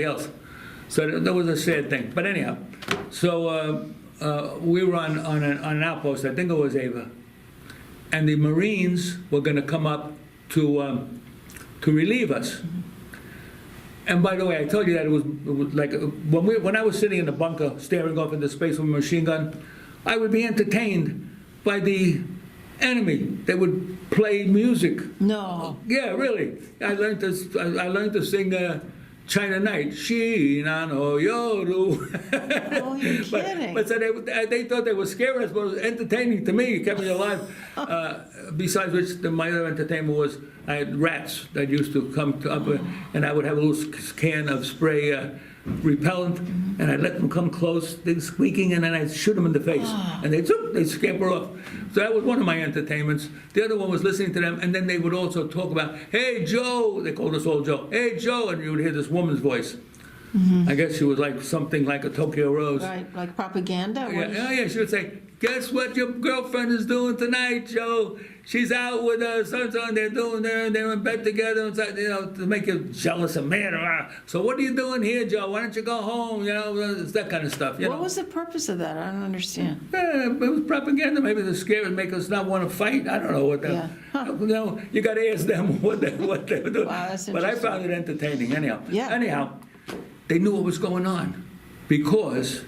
else. So that was a sad thing. But anyhow, so we were on an outpost. I think it was Ava, and the Marines were going to come up to relieve us. And by the way, I told you that it was like when I was sitting in the bunker staring off into space with a machine gun, I would be entertained by the enemy. They would play music. No. Yeah, really. I learned to sing China Night. She na no yoru. Oh, you're kidding. But so they thought they were scaring us, but it was entertaining to me. It kept me alive. Besides which, my other entertainment was I had rats that used to come up, and I would have a little can of spray repellent, and I'd let them come close, they're squeaking, and then I'd shoot them in the face, and they'd scamper off. So that was one of my entertainments. The other one was listening to them, and then they would also talk about, "Hey, Joe," they called us all Joe. "Hey, Joe," and you would hear this woman's voice. I guess she was like something like a Tokyo Rose. Right, like propaganda? What is- Yeah, she would say, "Guess what your girlfriend is doing tonight, Joe? She's out with so-and-so, and they're in bed together, and to make you jealous and mad. So what are you doing here, Joe? Why don't you go home? It's that kind of stuff. What was the purpose of that? I don't understand. It was propaganda. Maybe to scare and make us not want to fight. I don't know what that. Yeah. Huh. You got to ask them what they were doing. Wow, that's But I interesting. found it entertaining. Anyhow. Yeah. Anyhow, they knew what was going on because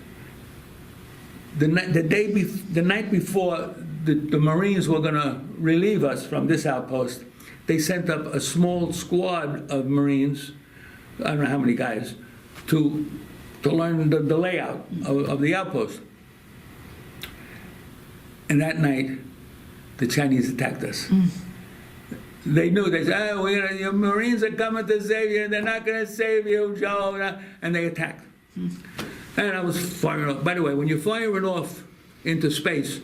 the night before the Marines were going to relieve us from this outpost, they sent up a small squad of Marines, I don't know how many guys, to learn the layout of the outpost. And that night, the Chinese attacked us. They knew. They said, "Oh, your Marines are coming to save you. They're not going to save you, Joe." And they attacked. And I was firing off. By the way, when you're firing off into space,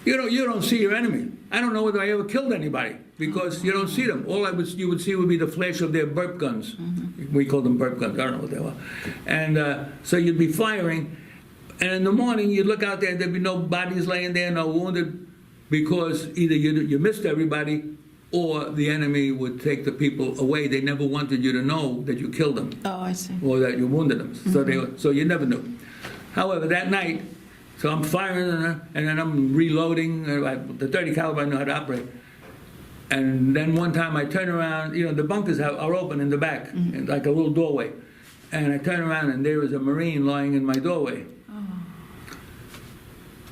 You don't see your enemy. I don't know whether I ever killed anybody because you don't see them. You would see would be the flash of their burp guns. We called them burp guns. I don't know what they were. And so you'd be firing, and in the morning you'd look out there, there'd be no bodies laying there, no wounded, because either you missed everybody or the enemy would take the people away. They never wanted you to know that you killed them. Oh, I see. Or that you wounded them. So you never knew. However, that night, so I'm firing, and then I'm reloading. The .30 caliber I know how to operate. And then one time I turn around, the bunkers are open in the back, like a little doorway. And I turn around, and there was a Marine lying in my doorway.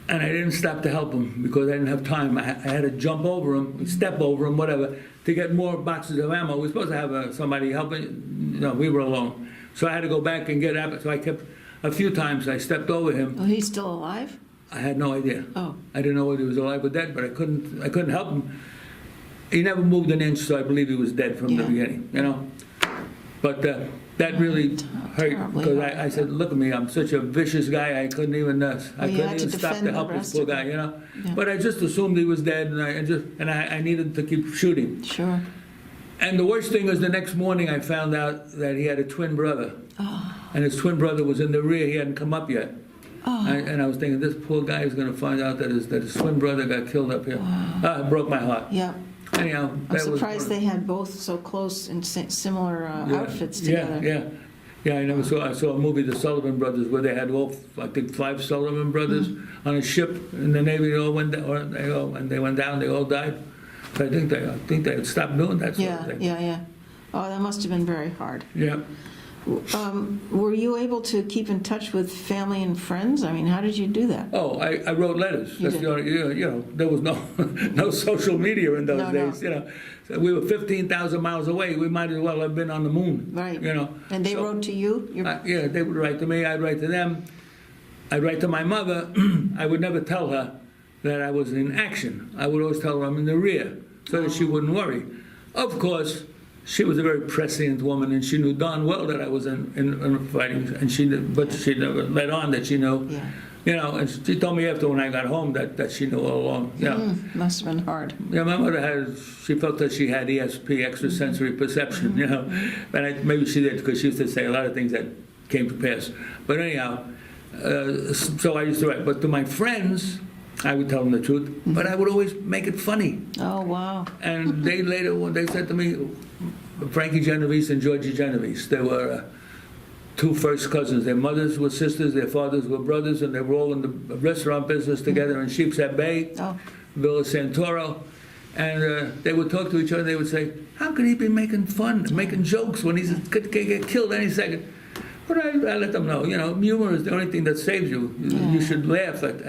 And I didn't stop to help him because I didn't have time. I had to jump over him, step over him, whatever, to get more boxes of ammo. We were supposed to have somebody helping. We were alone. So I had to go back and get ammo. So I kept, a few times I stepped over him. Oh, he's still alive? I had no idea. Oh. I didn't know whether he was alive or dead, but I couldn't help him. He never moved an inch, so I believe he was dead from the beginning, But that really hurt because I said, "Look at me! I'm such a vicious guy. I couldn't even stop to help this poor guy, Yeah. But I just assumed he was dead, and I needed to keep shooting. Sure. And the worst thing was the next morning I found out that he had a twin brother, and his twin brother was in the rear. He hadn't come up yet. And I was thinking, this poor guy is going to find out that his twin brother got killed up here. It broke my heart. Yeah. Anyhow, I'm surprised they had both so close and similar outfits together. Yeah. I saw a movie, The Sullivan Brothers, where they had I think 5 Sullivan brothers on a ship in the Navy. They all went down, and they went down. They all died. So I think they had stopped doing that sort of thing. Yeah. Oh, that must have been very hard. Yeah. Were you able to keep in touch with family and friends? I mean, how did you do that? Oh, I wrote letters. You That's the only, there was no social media in those days. So we were 15,000 miles away. We might as well have been on the moon. Right. And they wrote to you? Yeah, they would write to me. I'd write to them. I'd write to my mother. I would never tell her that I was in action. I would always tell her I'm in the rear, so that she wouldn't worry. Of course, she was a very prescient woman, and she knew darn well that I was in fighting, and she never let on that she knew. Yeah. And she told me after when I got home that she knew all along. Must have been hard. Yeah, my mother she felt that she had ESP, extrasensory perception, and maybe she did because she used to say a lot of things that came to pass. But anyhow, so I used to write. But to my friends, I would tell them the truth, but I would always make it funny. Oh, wow. And they said to me, Frankie Genovese and Georgie Genovese, they were 2 first cousins. Their mothers were sisters, their fathers were brothers, and they were all in the restaurant business together in Sheepshead Bay, Villa Santoro. And they would talk to each other, and they would say, how could he be making fun, making jokes when he could get killed any second? But I let them know, humor is the only thing that saves you. You should laugh at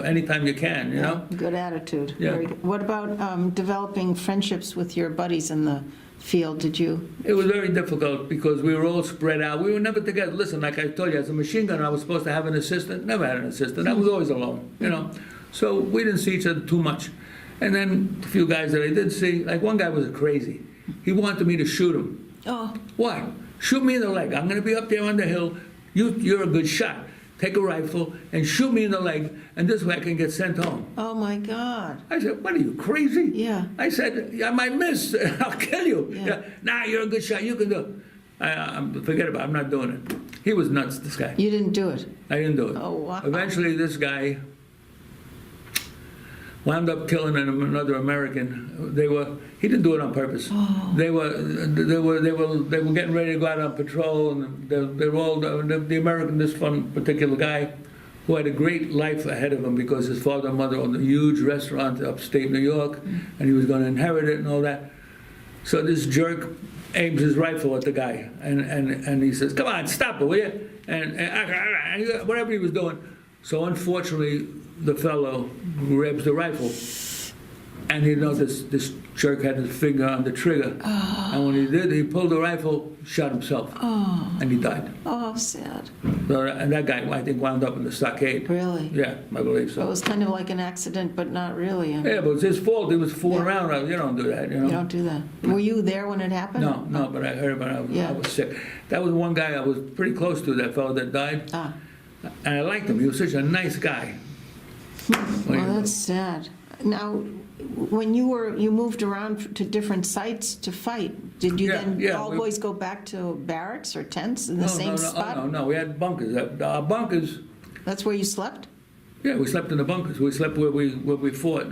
any time you can, Good attitude. Yeah. Very good. What about developing friendships with your buddies in the field? Did you? It was very difficult because we were all spread out. We were never together. Listen, like I told you, as a machine gunner, I was supposed to have an assistant. Never had an assistant. I was always alone, So we didn't see each other too much. And then a few guys that I did see, like one guy was crazy. He wanted me to shoot him. Oh. Why? Shoot me in the leg. I'm going to be up there on the hill. You're a good shot. Take a rifle and shoot me in the leg, and this way I can get sent home. Oh, my God. I said, what are you, crazy? Yeah. I said, I might miss. I'll kill you. Yeah. Nah, you're a good shot. You can do it. Forget about it. I'm not doing it. He was nuts, this guy. You didn't do it? I didn't do it. Oh, wow. Eventually, this guy wound up killing another American. He didn't do it on purpose. Oh. They were getting ready to go out on patrol, and they were all the American. This one particular guy, who had a great life ahead of him because his father and mother owned a huge restaurant upstate New York, and he was going to inherit it and all that. So this jerk aims his rifle at the guy, and he says, "Come on, stop it, will you?" And whatever he was doing. So unfortunately, the fellow grabs the rifle, and this jerk had his finger on the trigger. Oh. And when he did, he pulled the rifle, shot himself, and he died. Oh, sad. So, and that guy, I think, wound up in the stockade. Really? Yeah, I believe so. It was kind of like an accident, but not really. Yeah, but it was his fault. He was fooling around. You don't do that, You don't do that. Were you there when it happened? No, but I heard about it. I was sick. That was one guy I was pretty close to, that fellow that died. And I liked him. He was such a nice guy. Well, that's sad. Now, when you moved around to different sites to fight, did you then always go back to barracks or tents in the same spot? No, we had bunkers. Our bunkers, That's where you slept? yeah, we slept in the bunkers. We slept where we fought,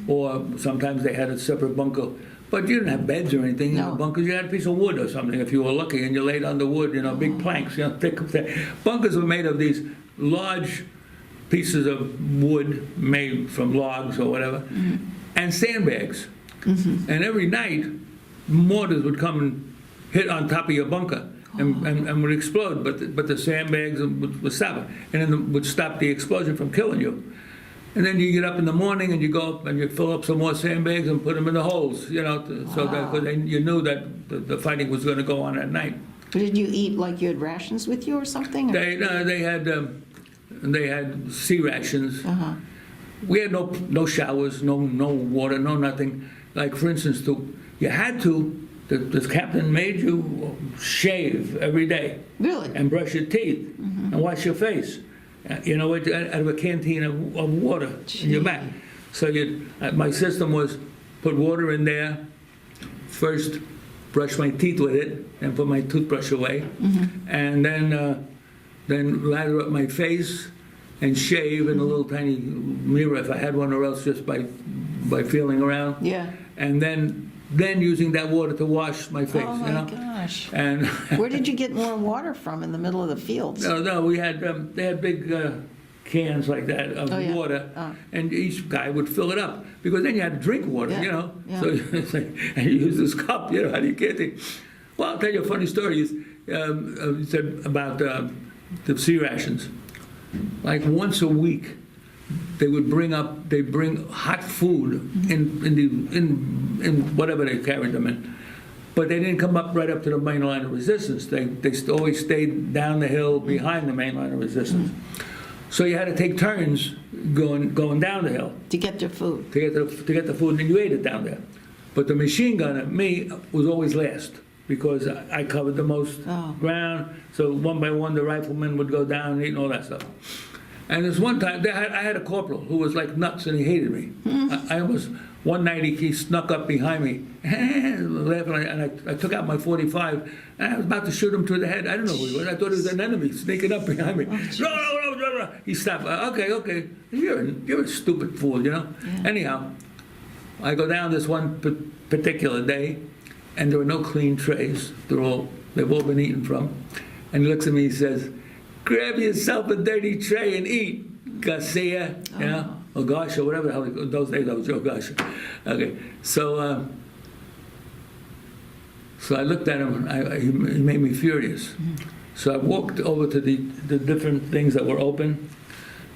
or sometimes they had a separate bunker. But you didn't have beds or anything in No. the bunkers. You had a piece of wood or something if you were lucky, and you laid on the wood, big planks, thick. Bunkers were made of these large pieces of wood made from logs or whatever, and sandbags. And every night, mortars would come and hit on top of your bunker and would explode, but the sandbags would stop it, and then would stop the explosion from killing you. And then you get up in the morning and you go up and you fill up some more sandbags and put them in the holes, so that 'cause you knew that the fighting was going to go on at night. Did you eat like you had rations with you or something? They had sea rations. Uh-huh. We had no showers, no water, no nothing. Like for instance, the captain made you shave every day Really? and brush your teeth and wash your face. Out of a canteen of water in your back. So my system was put water in there, first brush my teeth with it and put my toothbrush away, and then lather up my face and shave in a little tiny mirror if I had one, or else just by feeling around. Yeah. And then using that water to wash my face. Oh my gosh. And Where did you get more water from in the middle of the fields? no, we had they had big cans like that of yeah. water, Oh. and each guy would fill it up because then you had to drink water, Yeah, yeah. So and you use this cup, how do you get it? Well, I'll tell you a funny story. You said about the sea rations. Like once a week, they bring hot food in whatever they carried them in, but they didn't come up right up to the main line of resistance. They always stayed down the hill behind the main line of resistance. So you had to take turns going down the hill To get your food? to get the food, and you ate it down there. But the machine gunner, me, was always last because I covered the most ground. So one by one, the riflemen would go down and eat and all that stuff. And this one time, I had a corporal who was like nuts and he hated me. One night he snuck up behind me, laughing, and I took out my .45 and I was about to shoot him through the head. I don't know who he was. I thought he was an enemy sneaking up behind me. No. He stopped. Okay. You're a stupid fool, Yeah. Anyhow, I go down this one particular day, and there were no clean trays. They've all been eaten from. And he looks at me and says, "Grab yourself a dirty tray and eat, Garcia." Or Garcia, whatever the hell. Those days I was Joe Garcia. Okay, so I looked at him, and he made me furious. So I walked over to the different things that were open,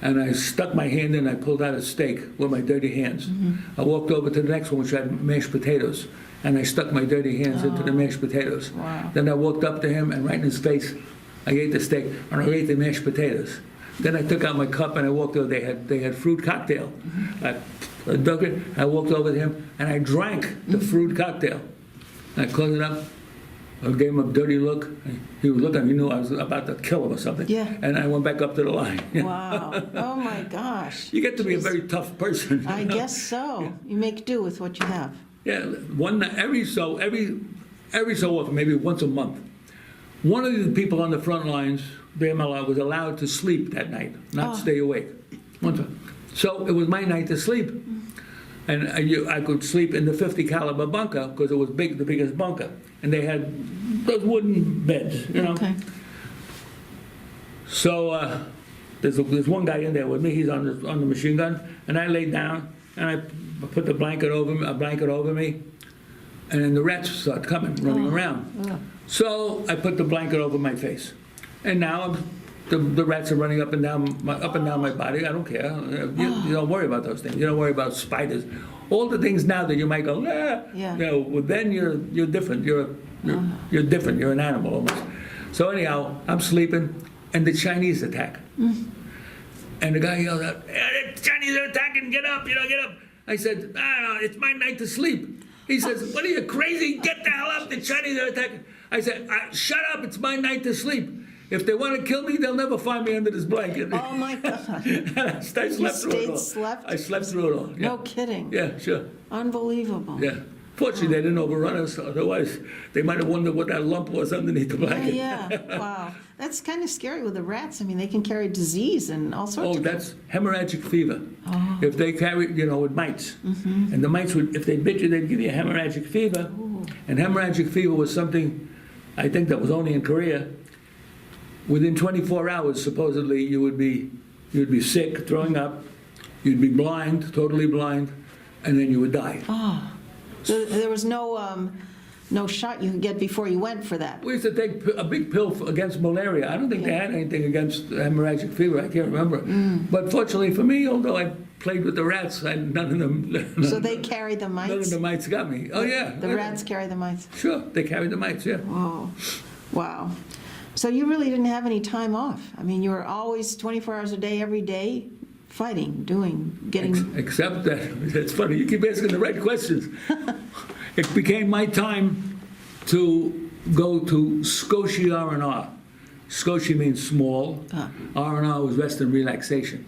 and I stuck my hand in. I pulled out a steak with my dirty hands. I walked over to the next one, which had mashed potatoes, and I stuck my dirty hands into the mashed potatoes. Wow. Then I walked up to him, and right in his face, I ate the steak, and I ate the mashed potatoes. Then I took out my cup and I walked over. They had fruit cocktail. I dug it. I walked over to him and I drank the fruit cocktail. I closed it up. I gave him a dirty look. He was looking. He knew I was about to kill him or something. Yeah. And I went back up to the line. Wow. Oh my gosh. You get to be a very tough person. I guess so. You make do with what you have. Yeah. One night, every so often, maybe once a month, one of the people on the front lines, the MLR, was allowed to sleep that night, not stay awake. So it was my night to sleep. And I could sleep in the 50 caliber bunker because it was the biggest bunker. And they had those wooden beds, Okay. So there's one guy in there with me. He's on the machine gun. And I laid down and I put a blanket over me. And then the rats start coming, running around. So I put the blanket over my face. And now the rats are running up and down my body. I don't care. You don't worry about those things. You don't worry about spiders. All the things now that you might go, Yeah. well, then you're different. You're different. You're an animal almost. So anyhow, I'm sleeping, and the Chinese attack. And the guy yelled out, "The Chinese are attacking! Get up! Get up!" I said, "No, it's my night to sleep." He says, "What are you, crazy? Get the hell up! The Chinese are attacking." I said, "Shut up! It's my night to sleep." if they want to kill me, they'll never find me under this blanket. Oh, my God. And I slept through it all. Slept? I slept through it all. Yeah. No kidding. Yeah, sure. Unbelievable. Yeah. Fortunately, they didn't overrun us. Otherwise, they might have wondered what that lump was underneath the blanket. Yeah, wow. That's kind of scary with the rats. I mean, they can carry disease and all sorts Oh, of that's hemorrhagic fever. Oh. If they carry, with mites. And the mites would, if they bit you, they'd give you a hemorrhagic fever. And hemorrhagic fever was something, I think that was only in Korea. Within 24 hours, supposedly, you'd be sick, throwing up, you'd be blind, totally blind, and then you would die. Oh. There was no shot you could get before you went for that. We used to take a big pill against malaria. I don't think they had anything against hemorrhagic fever. I can't remember. But fortunately for me, although I played with the rats, none of them. So they carry the mites? None of the mites got me. Oh yeah. The rats carry the mites? Sure, they carried the mites. Yeah. Oh, wow. So you really didn't have any time off. I mean, you were always 24 hours a day, every day, fighting, getting... Except that, it's funny, you keep asking the right questions. It became my time to go to Scotia R&R. Scotia means small. R&R was rest and relaxation.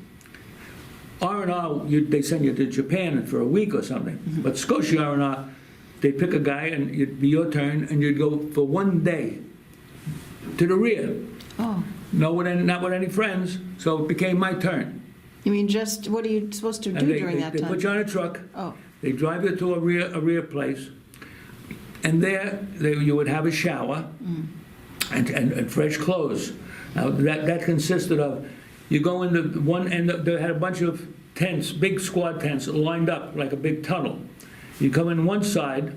R&R, they send you to Japan for a week or something. But Scotia R&R, they'd pick a guy and it'd be your turn and you'd go for one day to the rear. Oh. Not with any friends, so it became my turn. You mean just, what are you supposed to do during that They time? put you on a truck. Oh. They drive you to a rear place, and there you would have a shower and fresh clothes. Now that consisted of, you go into one end. They had a bunch of tents, big squad tents, lined up like a big tunnel. You come in one side,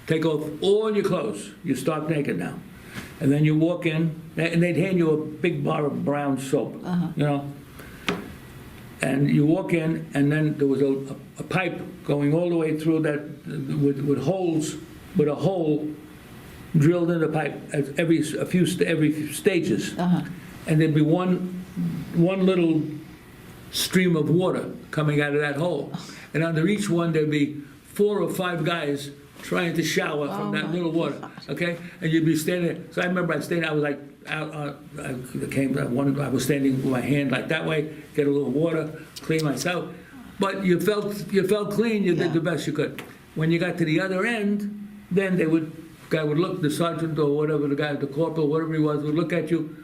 take off all your clothes. You start naked now, and then you walk in, and they'd hand you a big bar of brown soap. And you walk in, and then there was a pipe going all the way through that with holes, with a hole drilled in the pipe at every stages, and there'd be one little stream of water coming out of that hole, and under each one there'd be 4 or 5 guys trying to shower from that little water. Okay, and you'd be standing there. So I remember I was like out. I was standing with my hand like that way, get a little water, clean myself. But you felt clean. You did the best you could. When you got to the other end, then guy would look, the sergeant or whatever, the corporal, whatever he was, would look at you,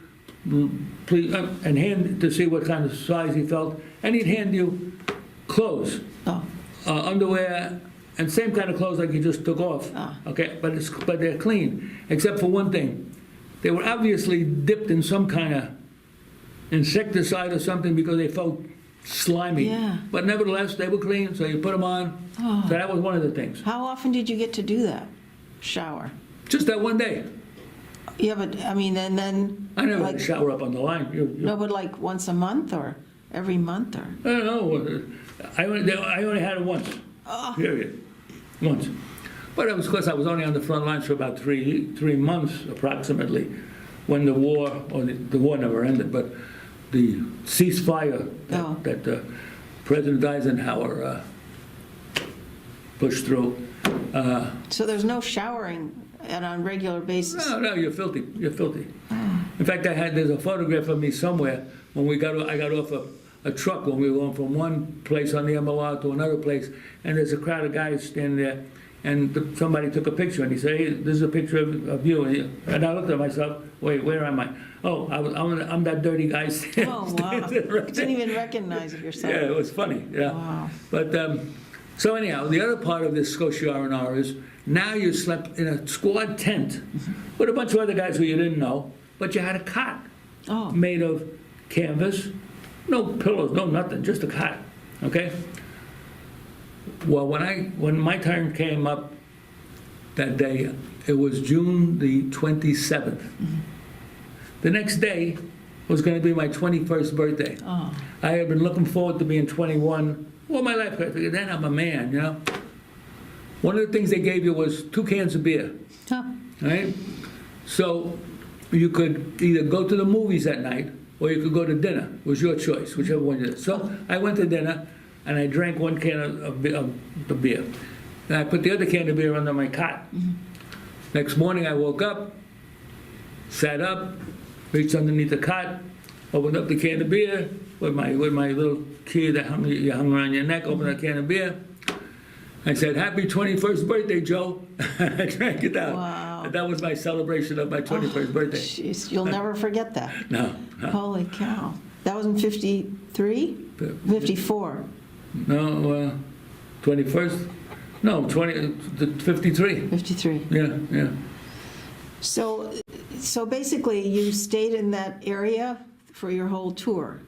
please, and hand to see what kind of size he felt, and he'd hand you clothes, underwear. And same kind of clothes like you just took off, okay? But they're clean, except for one thing. They were obviously dipped in some kind of insecticide or something because they felt slimy. Yeah. But nevertheless, they were clean, so you put them on. So that was one of the things. How often did you get to do that? Shower? Just that one day. Yeah, but, I mean, and then... I never had to shower up on the line. No, but like once a month or every month or... I don't know. I only had it once, period. Once. But it was because I was only on the front lines for about three months approximately when the war, or the war never ended, but the ceasefire that President Eisenhower pushed through. So there's no showering on a regular basis? No, you're filthy. You're filthy. In fact, there's a photograph of me somewhere when I got off a truck when we were going from one place on the MLR to another place, and there's a crowd of guys standing there, and somebody took a picture, and he said, "Hey, this is a picture of you." And I looked at myself, wait, where am I? Oh, I'm that dirty guy standing Oh, wow. there right You didn't even recognize yourself. Yeah, it was funny, yeah. Wow. But, so anyhow, the other part of this Scotia R&R is, now you slept in a squad tent with a bunch of other guys who you didn't know, but you had a cot made of canvas, no pillows, no nothing, just a cot, okay? Well, when my turn came up that day, it was June the 27th. The next day was going to be my 21st birthday. I had been looking forward to being 21 all my life. I figured, then I'm a man, you know? One of the things they gave you was 2 cans of beer, right? So you could either go to the movies that night or you could go to dinner. It was your choice, whichever one you did. So I went to dinner and I drank 1 can of the beer. And I put the other can of beer under my cot. Next morning I woke up, sat up, reached underneath the cot, opened up the can of beer with my little key that you hung around your neck, opened a can of beer. I said, "Happy 21st birthday, Joe." I drank it down. Wow. And that was my celebration of my 21st birthday. Jeez, you'll never forget that. No. Holy cow. That was in 53? 54. No, 21st? No, 53. 53. Yeah. So basically, you stayed in that area for your whole tour?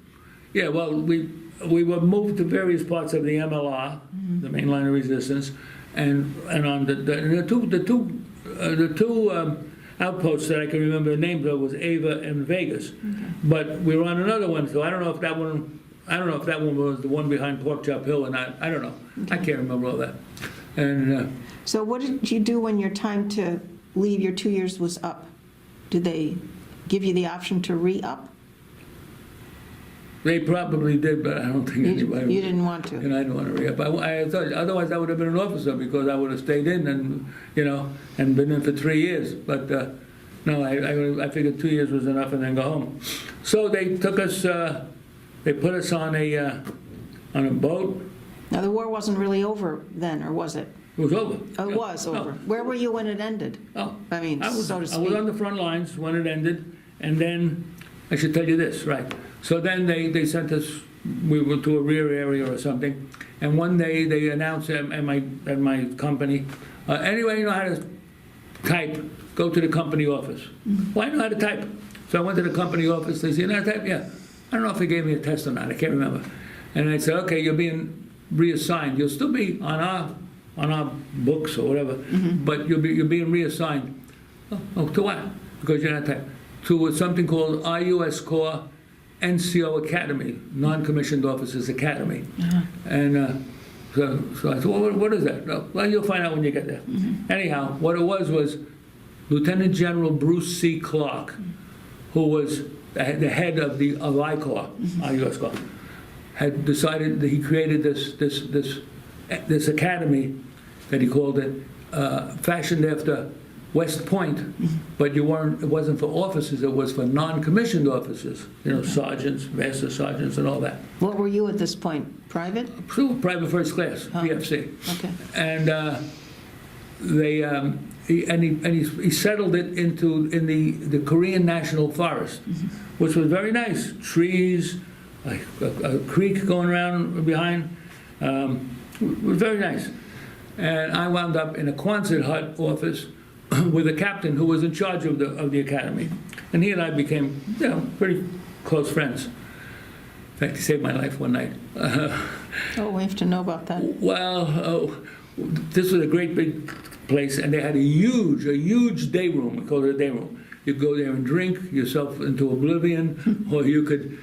Yeah, well, we were moved to various parts of the MLR, the main line of resistance, and on the two outposts that I can remember the names of was Ava and Vegas. But we were on another one, so I don't know if that one was the one behind Pork Chop Hill or not. I don't know. I can't remember all that. And So what did you do when your time to leave, your 2 years was up? Did they give you the option to re-up? they probably did, but I don't think anybody. You didn't want to? And I didn't want to re-up. I thought, otherwise I would have been an officer because I would have stayed in and been in for 3 years. But no, I figured 2 years was enough and then go home. So they took us. They put us on a boat. Now, the war wasn't really over then, or was it? It was over. Oh, it was over. Where were you when it ended? Oh, I mean, so to I was speak. on the front lines when it ended, and then I should tell you this, right? So then they sent us. We were to a rear area or something, and one day they announced at my company, anybody know how to type? Go to the company office. Well, I know how to type. So I went to the company office. They said, "You know how to type?" Yeah. I don't know if they gave me a test or not. I can't remember. And I said, "Okay, you're being reassigned. You'll still be on our books or whatever, but you're being reassigned." Oh, to what? Because you're not type. To something called IUS Corps NCO Academy, Non-Commissioned Officers Academy. And so I said, "Well, what is that?" Well, you'll find out when you get there. Anyhow, what it was Lieutenant General Bruce C. Clark, who was the head of ICOR, IUS Corps, had decided that he created this academy that he called it, fashioned after West Point, but it wasn't for officers, it was for non-commissioned officers, sergeants, master sergeants, and all that. What were you at this point? Private? Private first class, PFC. Okay. And he settled it in the Korean National Forest, which was very nice. Trees, a creek going around behind. It was very nice. And I wound up in a Quonset hut office with a captain who was in charge of the academy. And he and I became, pretty close friends. In fact, he saved my life one night. Oh, we have to know about that. Well, this was a great big place, and they had a huge day room. We called it a day room. You could go there and drink yourself into oblivion, or you could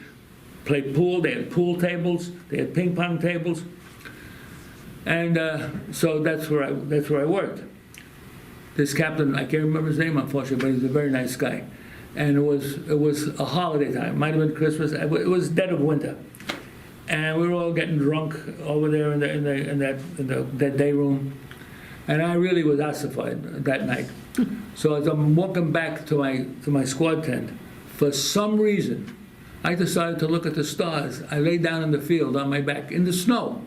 play pool. They had pool tables. They had ping pong tables, and so that's where I worked. This captain, I can't remember his name, unfortunately, but he's a very nice guy. And it was a holiday time. It might have been Christmas. It was dead of winter, and we were all getting drunk over there in that day room. And I really was ossified that night. So as I'm walking back to my squad tent, for some reason, I decided to look at the stars. I lay down in the field on my back in the snow,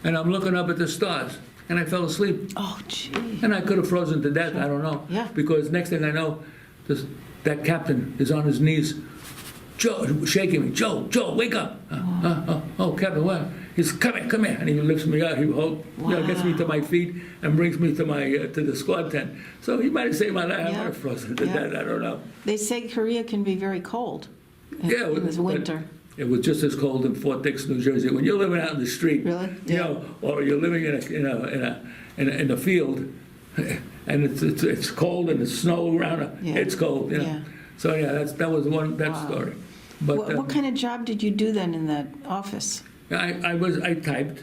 and I'm looking up at the stars, and I fell asleep. Oh, gee. And I could have frozen to death. I don't know. Yeah. Because next thing I know, that captain is on his knees, Joe, shaking me. Joe, wake up! Oh, Captain, what? He's come here, and he lifts me up. He gets me to my feet and brings me to the squad tent. So he might have saved my life. I might have frozen to death. I don't know. They say Korea can be very cold in the winter. It was just as cold in Fort Dix, New Jersey. When you're living out in the street, Really? Yeah. Or you're living in a field, and it's cold and it's snow around. Yeah. It's cold. Yeah. So that was that story. But What kind of job did you do then in that office? I typed.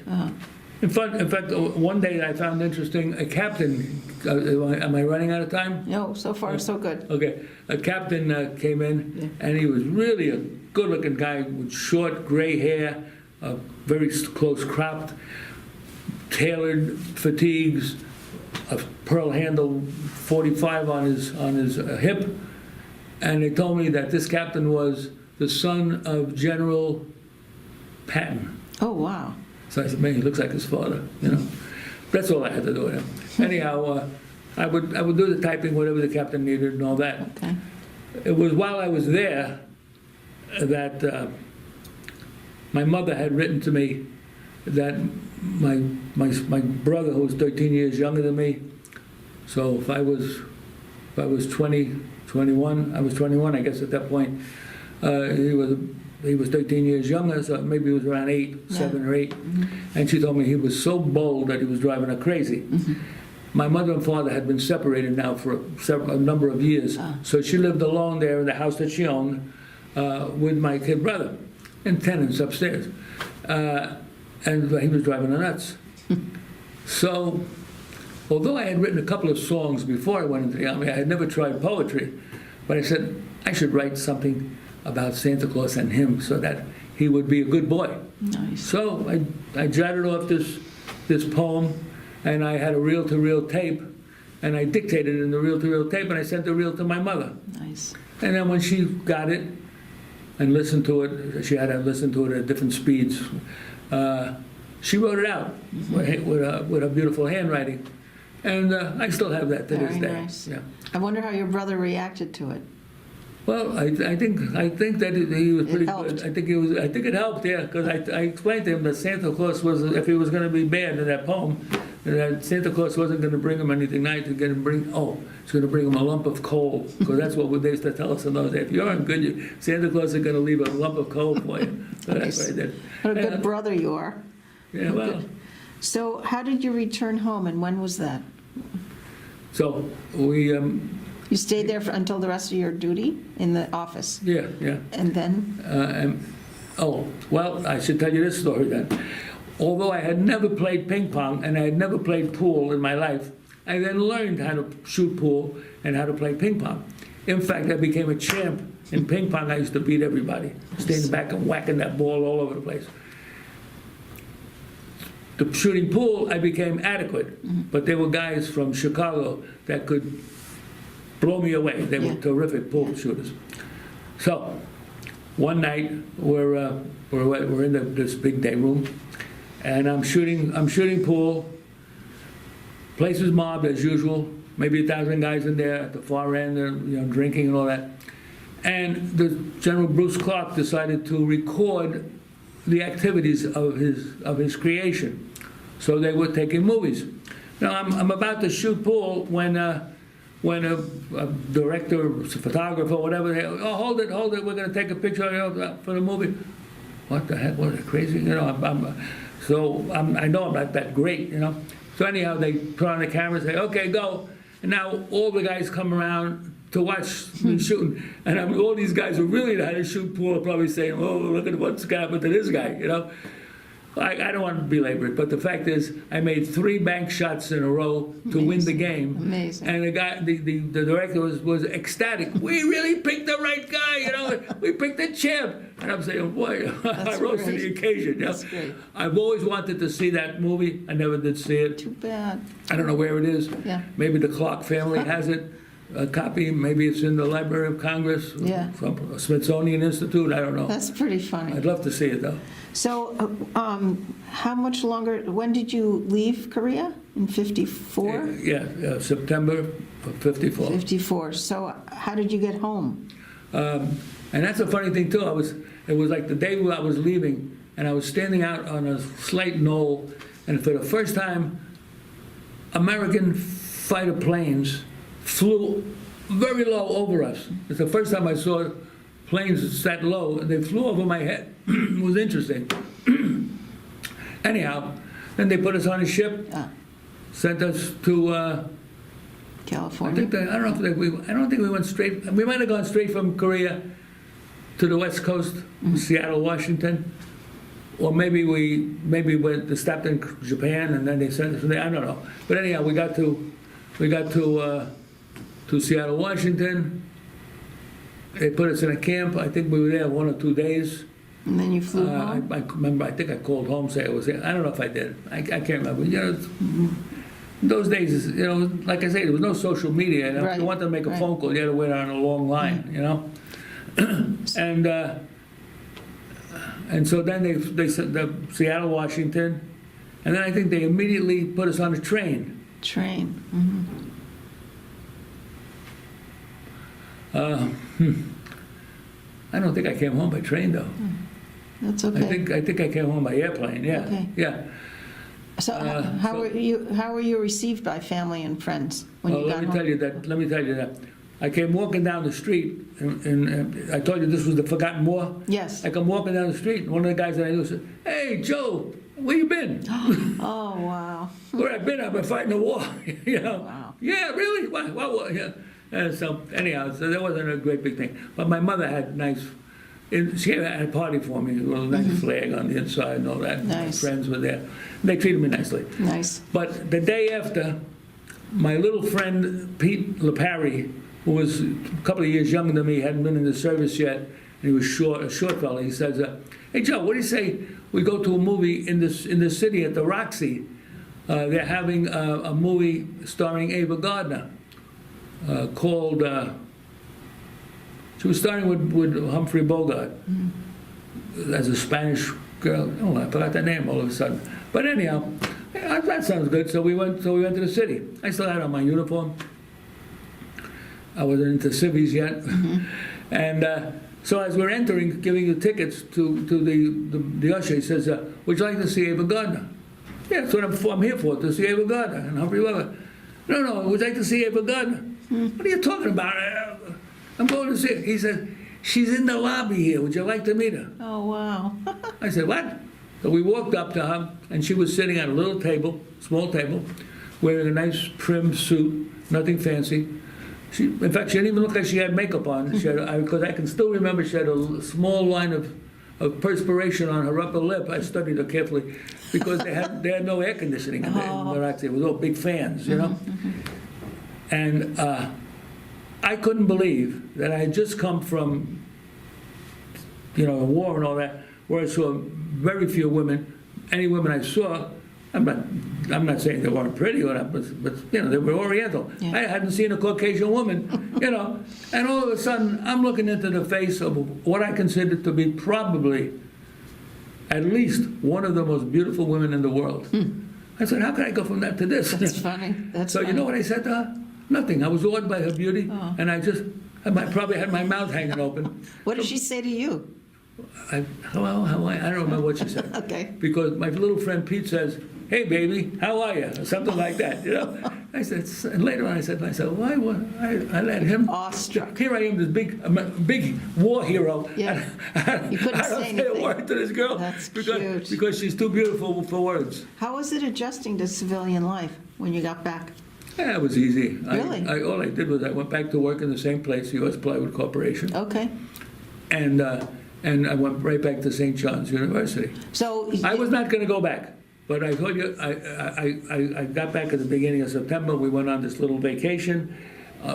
In fact, one day I found interesting, a captain, am I running out of time? No, so far so good. Okay. A captain came in, and he was really a good-looking guy with short gray hair, very close cropped, tailored fatigues, a pearl handle 45 on his hip, And they told me that this captain was the son of General Patton. Oh, wow. So I said, man, he looks like his father, you know. That's all I had to do with him. Anyhow, I would do the typing, whatever the captain needed and all that. Okay. It was while I was there that my mother had written to me that my brother, who was 13 years younger than me, so if I was 21, I was 21, I guess at that point, he was 13 years younger, so maybe he was around 7 or 8. Mm-hmm. And she told me he was so bold that he was driving her crazy. Mm-hmm. My mother and father had been separated now for a number of years, so she lived alone there in the house that she owned with my kid brother and tenants upstairs. And he was driving her nuts. So, although I had written a couple of songs before I went into the Army, I had never tried poetry, but I said I should write something about Santa Claus and him so that he would be a good boy. Nice. So I jotted off this poem, and I had a reel-to-reel tape, and I dictated it in the reel-to-reel tape, and I sent the reel to my mother. Nice. And then when she got it and listened to it, she had to listen to it at different speeds. She wrote it out with her beautiful handwriting, and I still have that to this Very day. nice. Yeah. I wonder how your brother reacted to it. Well, I think that he was pretty helped. good. I think it helped, yeah, because I explained to him that Santa Claus was, if he was going to be bad in that poem, that Santa Claus wasn't going to bring him anything nice. He's going to bring him a lump of coal, because that's what they used to tell us in those days. If you aren't good, Santa Claus is going to leave a lump of coal for you. So that's what I did. What a good And, brother you are. Yeah, well, So how did you return home, and when was that? so we, You stayed there until the rest of your duty in the office, yeah. and then? Well, I should tell you this story then. Although I had never played ping pong and I had never played pool in my life, I then learned how to shoot pool and how to play ping pong. In fact, I became a champ in ping pong. I used to beat everybody, standing back and whacking that ball all over the place. The shooting pool, I became adequate, but there were guys from Chicago that could blow me away. They were Yeah. terrific pool shooters. So, one night we're in this big day room, and I'm shooting pool. Place is mobbed as usual. Maybe 1,000 guys in there at the far end, drinking and all that. And the General Bruce Clark decided to record the activities of his creation. So they were taking movies. Now I'm about to shoot pool when a director, photographer, whatever, they, hold it, we're going to take a picture for the movie. What the heck? What are they crazy? I know I'm not that great, So anyhow, they put on the camera and say, okay, go. And now all the guys come around to watch me shooting. And all these guys who really know how to shoot pool are probably saying, oh, look at what's happened to this guy, I don't want to belabor it, but the fact is, I made 3 bank shots in a row to win the game. Amazing. And the director was ecstatic. We really picked the right guy, We picked the champ. And I'm saying, boy, I rose to the occasion. That's great. I've always wanted to see that movie. I never did see it. Too bad. I don't know where it is. Yeah. Maybe the Clark family has it. A copy, maybe it's in the Library of Congress, Yeah. from Smithsonian Institute, I don't know. That's pretty funny. I'd love to see it, though. So how much longer, when did you leave Korea? In 54? Yeah, September of 54. 54. So how did you get home? And that's a funny thing, too. It was like the day I was leaving, and I was standing out on a slight knoll, and for the first time, American fighter planes flew very low over us. It's the first time I saw planes that low, and they flew over my head. It was interesting. Anyhow, then they put us on a ship, sent us to, California? I don't think we went straight, we might have gone straight from Korea to the West Coast, Seattle, Washington, or maybe we stopped in Japan and then they sent us from there, I don't know. But anyhow, we got to Seattle, Washington. They put us in a camp. I think we were there 1 or 2 days. And then you flew home? I remember, I think I called home, say I was there. I don't know if I did. I can't remember. those days, like I say, there was no social media. And if Right, you wanted to make a right. phone call, you had to wait on a long line, And so then they sent the Seattle, Washington, and then I think they immediately put us on a train. Train. I don't think I came home by train though. That's I okay. think I came home by airplane. Yeah, Okay. yeah. So how were you received by family and friends when Well, you got let me home? tell you that. Let me tell you that. I came walking down the street, and I told you this was the Forgotten War. Yes. I come walking down the street, and one of the guys that I knew said, "Hey, Joe, where you been?" Oh, wow. Where I've been fighting the war. Wow. Yeah, really? Why? Yeah. And so anyhow, so there wasn't a great big thing. But my mother had nice. She had a party for me with a nice flag on the inside and all that. Nice. My friends were there. They treated me nicely. Nice. But the day after, my little friend Pete LaParry, who was a couple of years younger than me, hadn't been in the service yet, and he was a short fella. He says, "Hey Joe, what do you say we go to a movie in the city at the Roxy? They're having a movie starring Ava Gardner called." She was starring with Humphrey Bogart as a Spanish girl. Oh, I forgot the name all of a sudden. But anyhow, that sounds good. So we went to the city. I still had on my uniform. I wasn't into civvies yet. And so as we're entering, giving the tickets to the usher, he says, "Would you like to see Ava Gardner?" Yeah, that's what I'm here for, to see Ava Gardner and Humphrey Bogart. No, would you like to see Ava Gardner? What are you talking about? I'm going to see her. He said, "She's in the lobby here. Would you like to meet her?" Oh, wow. I said, "What?" So we walked up to her, and she was sitting at a little table, small table, wearing a nice prim suit, nothing fancy. In fact, she didn't even look like she had makeup on. Because I can still remember she had a small line of perspiration on her upper lip. I studied her carefully because they had no air conditioning in the Roxy. It was all big fans, And I couldn't believe that I had just come from, a war and all that, where I saw very few women. Any women I saw, I'm not saying they weren't pretty or not, but they were Oriental. Yeah. I hadn't seen a Caucasian woman, and all of a sudden I'm looking into the face of what I consider to be probably at least one of the most beautiful women in the world. I said, how can I go from that to this? That's funny. That's So funny. you know what I said to her? Nothing. I was awed by her beauty, and I probably had my mouth hanging open. What did she say to you? Hello, how are you? I don't remember what she said. Okay. Because my little friend Pete says, "Hey, baby, how are you?" Or something like that, I said, and later on I said, why would I let him? Awestruck. Here I am, this big war hero. Yeah. And You couldn't I don't say say a anything. word to this girl. That's because, cute. because she's too beautiful for words. How was it adjusting to civilian life when you got back? Yeah, it was easy. Really? All I did was I went back to work in the same place, U.S. Plywood Corporation. Okay. And I went right back to St. John's University. So I was not going to go back, but I told you, I got back at the beginning of September. We went on this little vacation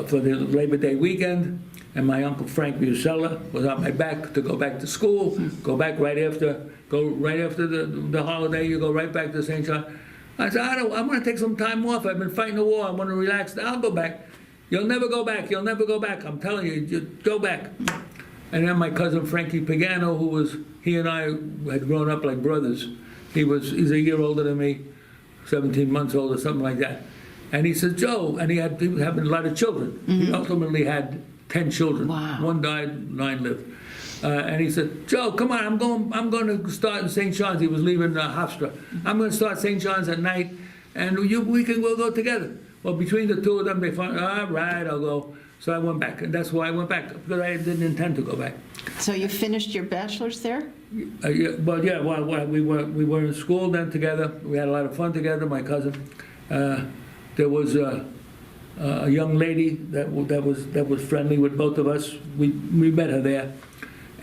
for the Labor Day weekend, and my uncle Frank Musella was on my back to go back to school, go right after the holiday. You go right back to St. John. I said, I want to take some time off. I've been fighting the war. I want to relax. I'll go back. You'll never go back. You'll never go back. I'm telling you, go back. And then my cousin Frankie Pagano, he and I had grown up like brothers. He's a year older than me, 17 months older, something like that. And he says, Joe, and he was having a lot of children. He ultimately had 10 children. Wow. 1 died, 9 lived. And he said, Joe, come on, I'm going to start in St. John's. He was leaving Hofstra. I'm going to start St. John's at night, and we'll go together. Well, between the two of them, they found, all right, I'll go. So I went back, and that's why I went back, because I didn't intend to go back. So you finished your bachelor's there? We were in school then together. We had a lot of fun together. My cousin, there was a young lady that was friendly with both of us. We met her there,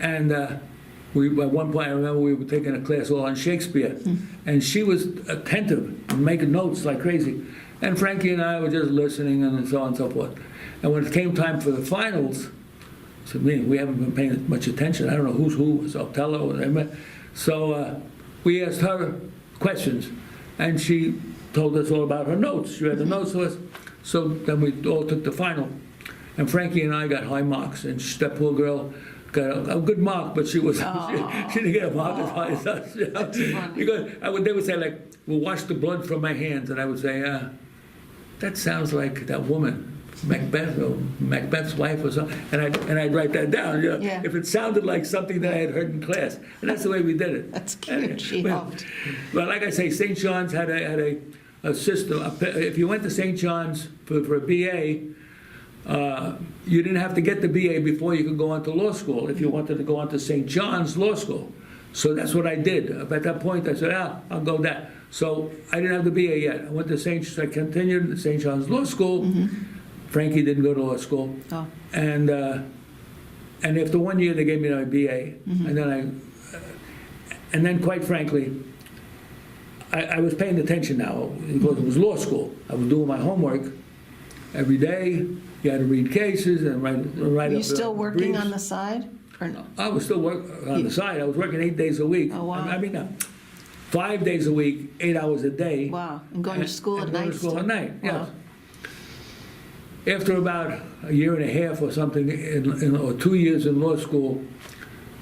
and at one point I remember we were taking a class all on Shakespeare, and she was attentive and making notes like crazy, and Frankie and I were just listening and so on and so forth. And when it came time for the finals, I said, man, we haven't been paying much attention. I don't know who's who, so Othello or whatever. So we asked her questions, and she told us all about her notes. She read the notes to us. So then we all took the final. And Frankie and I got high marks, and that poor girl got a good mark, but she was she didn't get a mark as high as us. You know? That's funny. Because they would say, like, "We'll wash the blood from my hands," and I would say, "That sounds like that woman, Macbeth, or Macbeth's wife, or something." And I'd write that down. You know, Yeah. if it sounded like something that I had heard in class, and that's the way we did it. That's cute. She But- helped. Well, like I say, St. John's had a system. If you went to St. John's for a BA, you didn't have to get the BA before you could go on to law school if you wanted to go on to St. John's Law School. So that's what I did. At that point, I said, I'll go that. So I didn't have the BA yet. I went to I continued at St. John's Law School. Frankie didn't go to law school. Oh. And after 1 year, they gave me my BA. And then, quite frankly, I was paying attention now because it was law school. I was doing my homework every day. You had to read cases and write Were up you still working briefs. on the side? Or no? I was still working on the side. I was working 8 days a week. Oh, wow. I mean, 5 days a week, 8 hours a day. Wow. And going to school at and night going to school still? at night, yes. Wow. After about a year and a half or something, or 2 years in law school,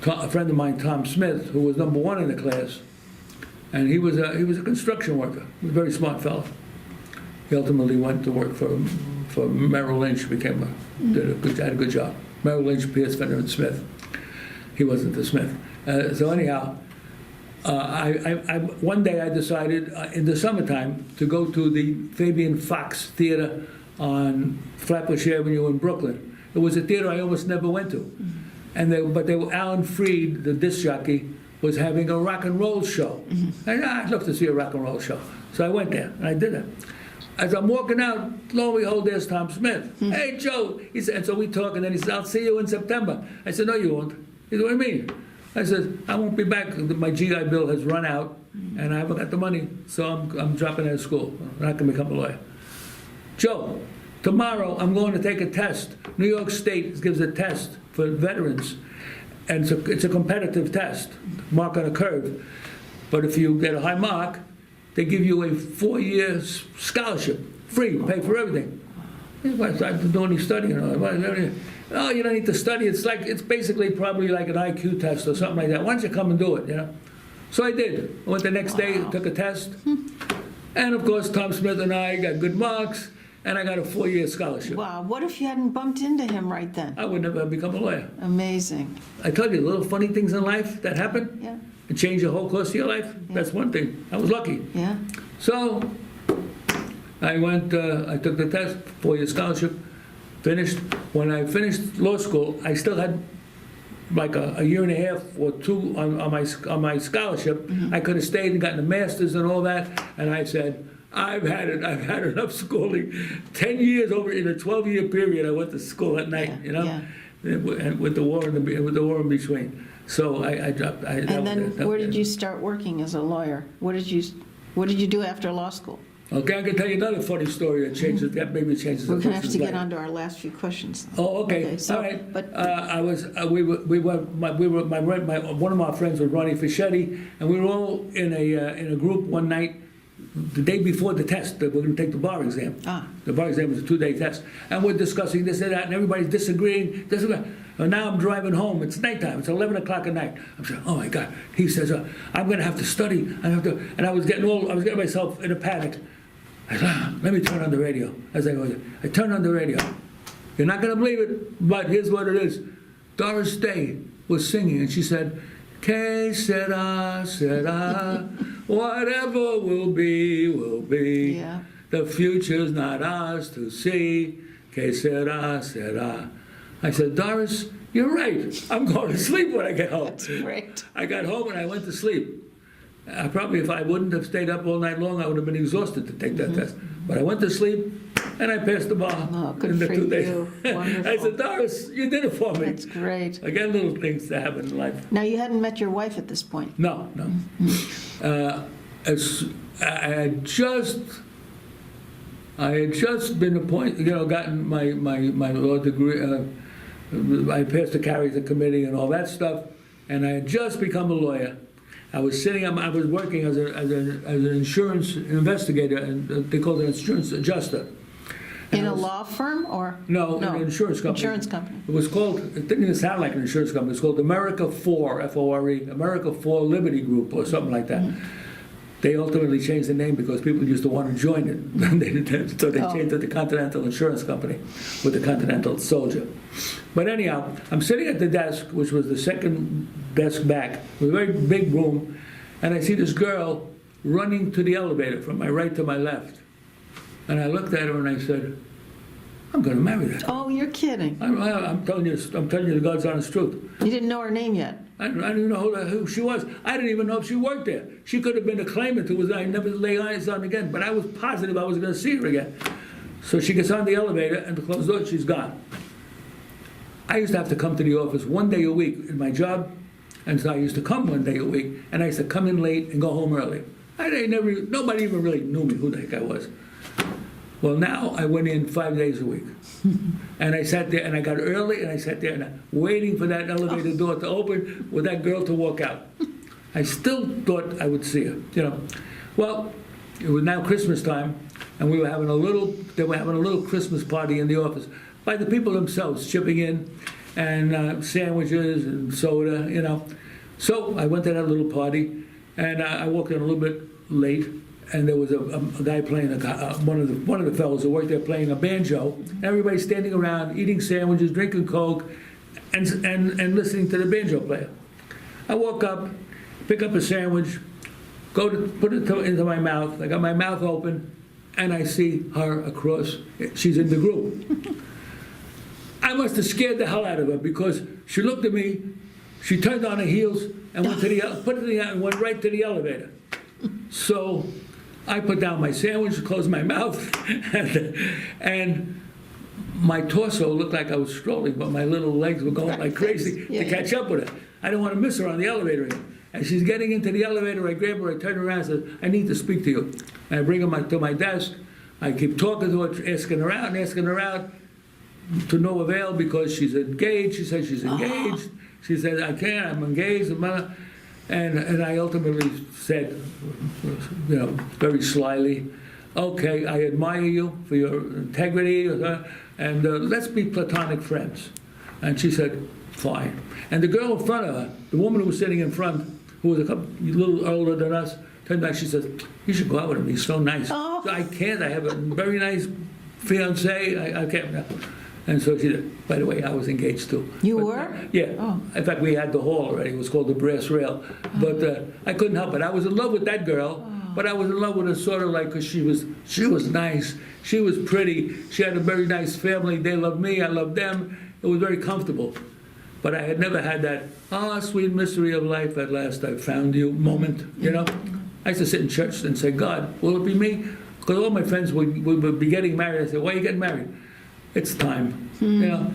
a friend of mine, Tom Smith, who was number one in the class, and he was a construction worker. He was a very smart fellow. He ultimately went to work for Merrill Lynch, had a good job. Merrill Lynch, Pierce, Fenner, and Smith. He wasn't the Smith. So anyhow, one day I decided in the summertime to go to the Fabian Fox Theater on Flatbush Avenue in Brooklyn. It was a theater I almost never went to. And Alan Freed, the disc jockey, was having a rock and roll show. And I'd love to see a rock and roll show. So I went there, and I did it. As I'm walking out, lo and behold, there's Tom Smith. Hey, Joe. He said, and so we talk, and then he said, I'll see you in September. I said, no, you won't. He said, what do you mean? I said, I won't be back. My GI Bill has run out, and I haven't got the money, so I'm dropping out of school. I'm not going to become a lawyer. Joe, tomorrow I'm going to take a test. New York State gives a test for veterans, and it's a competitive test, mark on a curve. But if you get a high mark, they give you a 4-year scholarship, free, pay for everything. I didn't do any studying. Oh, you don't need to study. It's basically probably like an IQ test or something like that. Why don't you come and do it, you know? So I did. I went the next day, took a test. And of course, Tom Smith and I got good marks, and I got a 4-year scholarship. Wow. What if you hadn't bumped into him right then? I would never have become a lawyer. Amazing. I told you, little funny things in life that happen. Yeah. And change the whole course of your life. That's one thing. I was lucky. Yeah. So I went, I took the test, 4-year scholarship, finished. When I finished law school, I still had like a year and a half or two on my scholarship. I could have stayed and gotten a master's and all that. And I said, I've had enough schooling. 10 years over in a 12-year period, I went to school at night, you know, and with the war in between. So I dropped. And then where did you start working as a lawyer? What did you do after law school? Okay, I can tell you another funny story that maybe changes. We're going to have to get on to our last few questions. Oh, okay. So, All right. But one of my friends was Ronnie Fischetti, and we were all in a group one night, the day before the test that we're going to take the bar exam. The bar exam was a 2-day test, and we're discussing this and that, and everybody's disagreeing. And now I'm driving home. It's nighttime. It's 11 o'clock at night. I'm saying, oh my God. He says, I'm going to have to study. And I was getting myself in a panic. I said, let me turn on the radio. As I turned on the radio. You're not going to believe it, but here's what it is. Doris Day was singing, and she said, Que sera, sera, whatever will be, will be. Yeah. The future's not ours to see. Que sera, sera. I said, Doris, you're right. I'm going to sleep when I get home. That's great. I got home and I went to sleep. Probably if I wouldn't have stayed up all night long, I would have been exhausted to take that test. But I went to sleep and I passed the bar. Oh, good in the for 2 days. you. Wonderful. I said, Doris, you did it for me. That's great. Again, little things that happen in life. Now, you hadn't met your wife at this point. No. I had just been appointed, gotten my law degree. I passed the character committee and all that stuff, and I had just become a lawyer. I was working as an insurance investigator, and they called it an insurance adjuster. And In I a was- law firm or? No, in an insurance company. Insurance company. It was called, it didn't even sound like an insurance company, it was called America 4, F-O-R-E, America 4 Liberty Group, or something like that. They ultimately changed the name because people used to want to join it. So they changed it to Continental Insurance Company with the Continental Soldier. But anyhow, I'm sitting at the desk, which was the second desk back, with a very big room, and I see this girl running to the elevator from my right to my left. And I looked at her and I said, I'm going to marry that. Oh, you're kidding. I'm telling you the God's honest truth. You didn't know her name yet? I didn't know who she was. I didn't even know if she worked there. She could have been a claimant who was I never lay eyes on again, but I was positive I was going to see her again. So she gets on the elevator, and the closed door, she's gone. I used to have to come to the office one day a week in my job, and so I used to come one day a week, and I used to come in late and go home early. Nobody even really knew me who the heck I was. Well, now I went in 5 days a week. And I sat there, and I got early, and I sat there, and waiting for that elevator door to open with that girl to walk out. I still thought I would see her, you know. Well, it was now Christmas time, and they were having a little Christmas party in the office by the people themselves, chipping in, and sandwiches and soda, you know. So I went to that little party, and I walked in a little bit late, and there was a guy playing, one of the fellows who worked there playing a banjo. Everybody standing around, eating sandwiches, drinking Coke, and listening to the banjo player. I walk up, pick up a sandwich, go to put it into my mouth. I got my mouth open, and I see her across. She's in the group. I must have scared the hell out of her because she looked at me, she turned on her heels and went right to the elevator. So I put down my sandwich, closed my mouth, and my torso looked like I was strolling, but my little legs were going like crazy to catch up with her. I didn't want to miss her on the elevator. And she's getting into the elevator, I grab her, I turn around and say, I need to speak to you. And I bring her to my desk. I keep talking to her, asking her out, to no avail because she's engaged. She says she's engaged. She said, I can't, I'm engaged. And I ultimately said, you know, very slyly, okay, I admire you for your integrity, and let's be platonic friends. And she said, fine. And the girl in front of her, the woman who was sitting in front, who was a little older than us, turned back, she said, you should go out with him, he's so nice. Oh. So I can't, I have a very nice fiancé, I can't. And so she said, by the way, I was engaged too. You were? Yeah. Oh. In fact, we had the hall already. It was called the Brass Rail. But I couldn't help it. I was in love with that girl, but I was in love with her sort of like because she was nice. She was pretty. She had a very nice family. They loved me. I loved them. It was very comfortable. But I had never had that, sweet mystery of life, at last I found you moment, you know? I used to sit in church and say, God, will it be me? Because all my friends would be getting married. I said, why are you getting married? It's time. You know,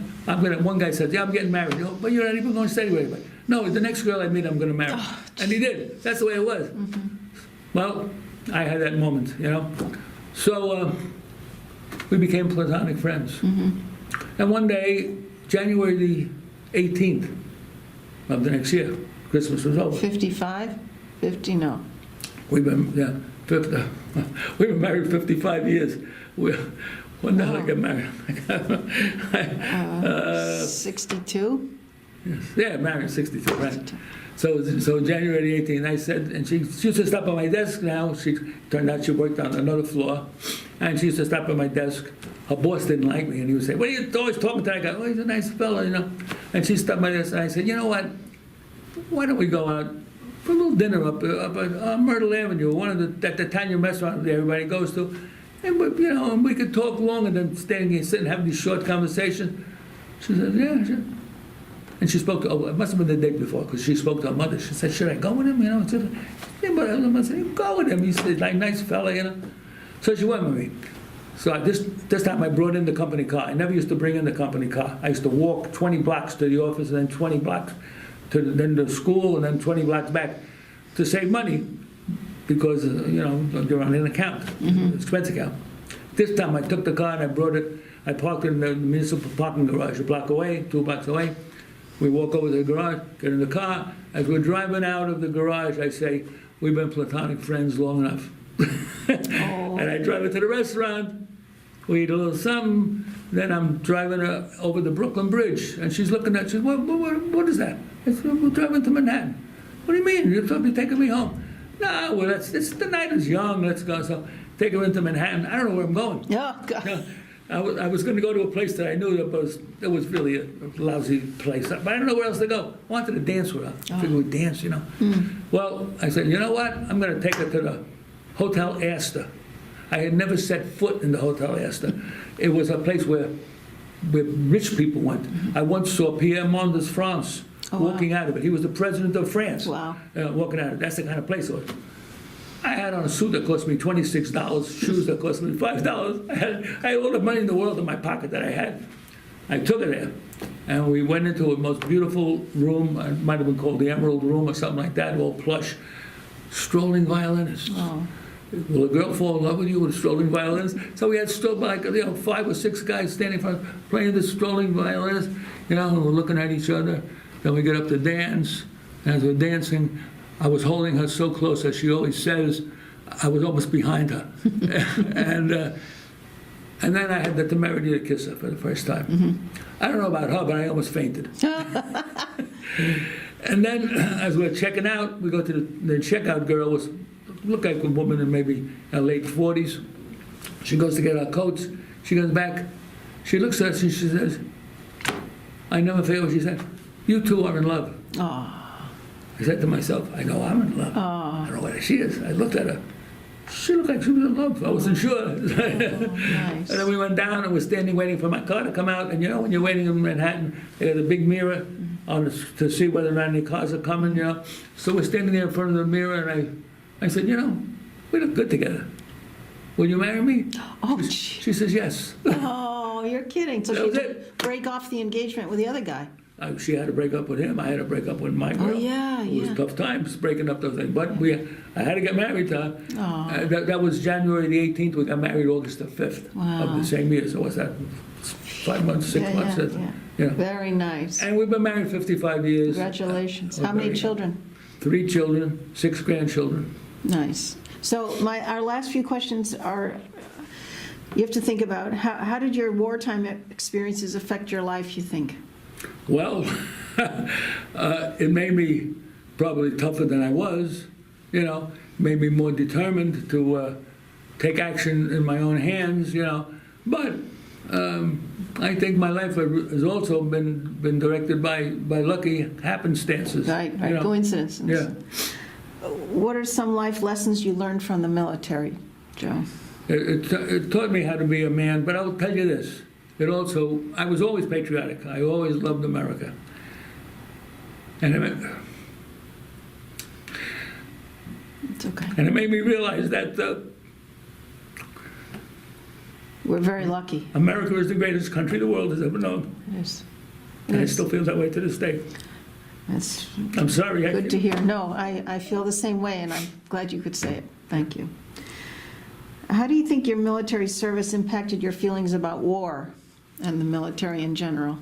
one guy said, yeah, I'm getting married. You know, but you're not even going to stay with anybody. No, the next girl I meet, I'm going to marry. And he did. That's the way it was. Well, I had that moment, you know. So we became platonic friends. And one day, January the 18th of the next year, Christmas was over. 55? 50, no. We've been married 55 years. When the hell I got married? 62? Yeah, married 62, right. So January 18th, I said, and she used to stop at my desk now. She turned out she worked on another floor, and she used to stop at my desk. Her boss didn't like me, and he would say, what are you always talking to that guy? Oh, he's a nice fellow, you know. And she stopped at my desk, and I said, you know what? Why don't we go out for a little dinner up at Myrtle Avenue, one of the Italian restaurants that everybody goes to, and we could talk longer than standing here, sitting, having these short conversations. She said, yeah, sure. And she spoke to, it must have been the day before, because she spoke to her mother. She said, should I go with him? You know, yeah, but I said, go with him. He's like a nice fella, you know. So she went with me. So this time I brought in the company car. I never used to bring in the company car. I used to walk 20 blocks to the office, and then 20 blocks then to school, and then 20 blocks back to save money, because, you know, you're on an account, expense account. This time I took the car and I brought it, I parked it in the municipal parking garage a block away, 2 blocks away, We walk over to the garage, get in the car. As we're driving out of the garage, I say, we've been platonic friends long enough. And I drive her to the restaurant. We eat a little something. Then I'm driving her over the Brooklyn Bridge. And she's looking at, she says, what is that? I said, we're driving to Manhattan. What do you mean? You're supposed to be taking me home. No, well, the night is young. Let's go. So take her into Manhattan. I don't know where I'm going. Oh, God. I was going to go to a place that I knew that was really a lousy place, but I didn't know where else to go. I wanted to dance with her. I figured we'd dance, Well, I said, you know what? I'm going to take her to the Hotel Astor. I had never set foot in the Hotel Astor. It was a place where rich people went. I once saw Pierre Mendès France walking out of it. He was the president of France. Wow. Walking out of it. That's the kind of place it was. I had on a suit that cost me $26, shoes that cost me $5. I had all the money in the world in my pocket that I had. I took her there, and we went into a most beautiful room. It might have been called the Emerald Room or something like that, all plush. Strolling violinist. Oh. Will a girl fall in love with you with a strolling violinist? So we had 5 or 6 guys standing in front, playing the strolling violinist, and we're looking at each other. Then we get up to dance, and as we're dancing, I was holding her so close, as she always says, I was almost behind her. and then I had the temerity to kiss her for the first time. Mm-hmm. I don't know about her, but I almost fainted. And then, as we're checking out, we go to the checkout girl, looked like a woman in maybe her late 40s. She goes to get our coats. She goes back. She looks at us and she says, I never forget what she said. You two are in love. Oh. I said to myself, I know I'm in love. I don't know where she is. I looked at her. She looked like she was in love. I wasn't sure. Nice. And then we went down and we're standing waiting for my car to come out. And when you're waiting in Manhattan, they got a big mirror to see whether or not any cars are coming, So we're standing there in front of the mirror, and I said, we look good together. Will you marry me? Oh, she says yes. Oh, you're kidding. So That she was had it. to break off the engagement with the other guy. She had to break up with him. I had to break up with my girl. Oh, yeah, It was tough times breaking up those things. But I had to get married to her. Oh. That was January the 18th. We got married August the 5th of the same year. So what's that? 5 months, 6 months? Very nice. And we've been married 55 years. Congratulations. How many children? 3 children, 6 grandchildren. Nice. So our last few questions are, you have to think about, how did your wartime experiences affect your life, you think? Well, it made me probably tougher than I was, made me more determined to take action in my own hands, But I think my life has also been directed by lucky happenstances. Right, coincidences. Yeah. What are some life lessons you learned from the military, Joe? It taught me how to be a man, but I'll tell you this. I was always patriotic. I always loved America. And it's okay. And it made me realize that We're very lucky. America is the greatest country the world has ever known. Yes. And I still feel that way to this day. That's I'm sorry. good to hear. No, I feel the same way, and I'm glad you could say it. Thank you. How do you think your military service impacted your feelings about war and the military in general?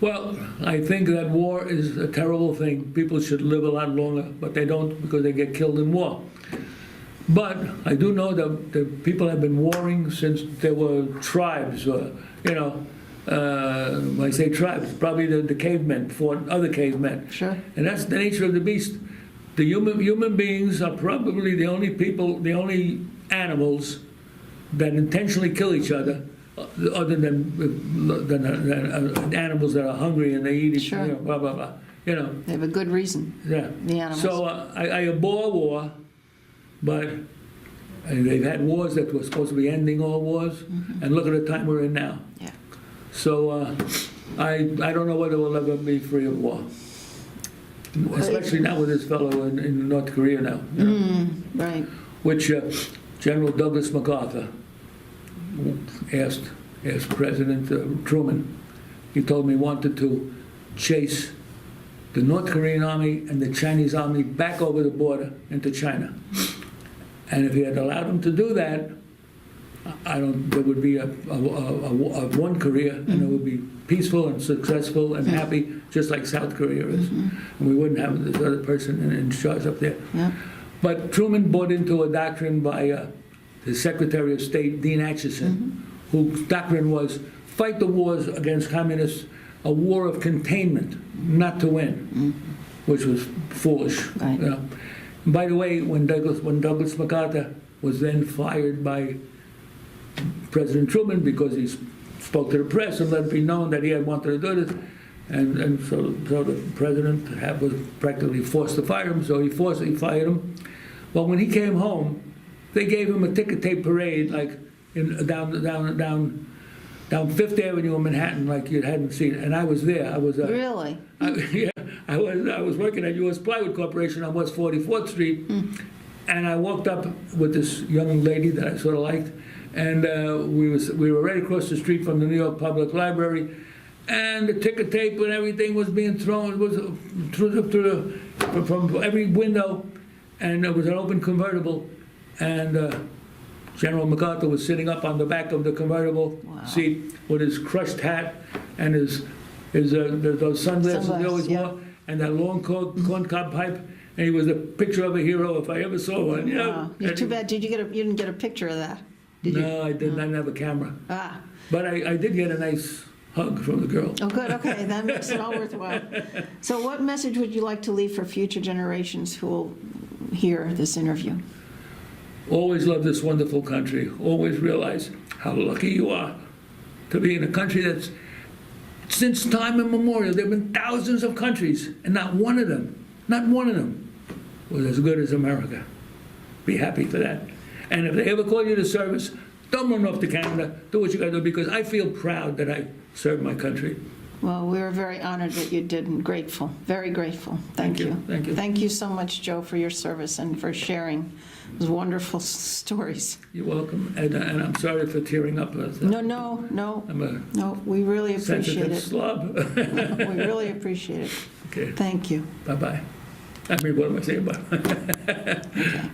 Well, I think that war is a terrible thing. People should live a lot longer, but they don't because they get killed in war. But I do know that the people have been warring since there were tribes, when I say tribes, probably the cavemen fought other cavemen. Sure. And that's the nature of the beast. The human beings are probably the only animals that intentionally kill each other, other than animals that are hungry and they eat each other, blah, blah, blah. They have a good reason, Yeah. the animals. So I abhor war, but they've had wars that were supposed to be ending all wars, and look at the time we're in now. Yeah. So I don't know whether we'll ever be free of war. Especially now with this fellow in North Korea now. Right. Which General Douglas MacArthur asked President Truman. He told me he wanted to chase the North Korean army and the Chinese army back over the border into China. And if he had allowed him to do that, there would be a one Korea, and it would be peaceful and successful and happy, just like South Korea is. And we wouldn't have this other person in charge up there. Yeah. But Truman bought into a doctrine by the Secretary of State, Dean Acheson, whose doctrine was fight the wars against communists, a war of containment, not to win, which was foolish. Right. You know. By the way, when Douglas MacArthur was then fired by President Truman because he spoke to the press and let it be known that he had wanted to do this, and so the president was practically forced to fire him, so he fired him. Well, when he came home, they gave him a ticker tape parade, like down Fifth Avenue in Manhattan, like you hadn't seen. And I was there. I was Really? I was working at U.S. Plywood Corporation on West 44th Street, and I walked up with this young lady that I sort of liked, and we were right across the street from the New York Public Library, and the ticker tape and everything was being thrown. It was from every window, and it was an open convertible, and General MacArthur was sitting up on the back of the convertible seat with his crushed hat and his those sunglasses he always wore, and that long corncob pipe, and he was a picture of a hero if I ever saw one. You know? Wow. It's too bad. You didn't get a picture of that, did you? No, I didn't. I didn't have a camera. Ah. But I did get a nice hug from the girl. Oh, good. Okay, that makes it all worthwhile. So what message would you like to leave for future generations who will hear this interview? Always love this wonderful country. Always realize how lucky you are to be in a country that's, since time immemorial, there have been thousands of countries, and not one of them was as good as America. Be happy for that. And if they ever call you to service, don't run off to Canada. Do what you got to do, because I feel proud that I served my country. Well, we are very honored that you did and grateful, very grateful. Thank you. Thank you. Thank you so much, Joe, for your service and for sharing those wonderful stories. You're welcome. And I'm sorry for tearing up. No. I'm We really a appreciate sensitive it. slob. We really appreciate it. Okay. Thank you. Bye-bye. I mean, what am I saying? Bye. Okay.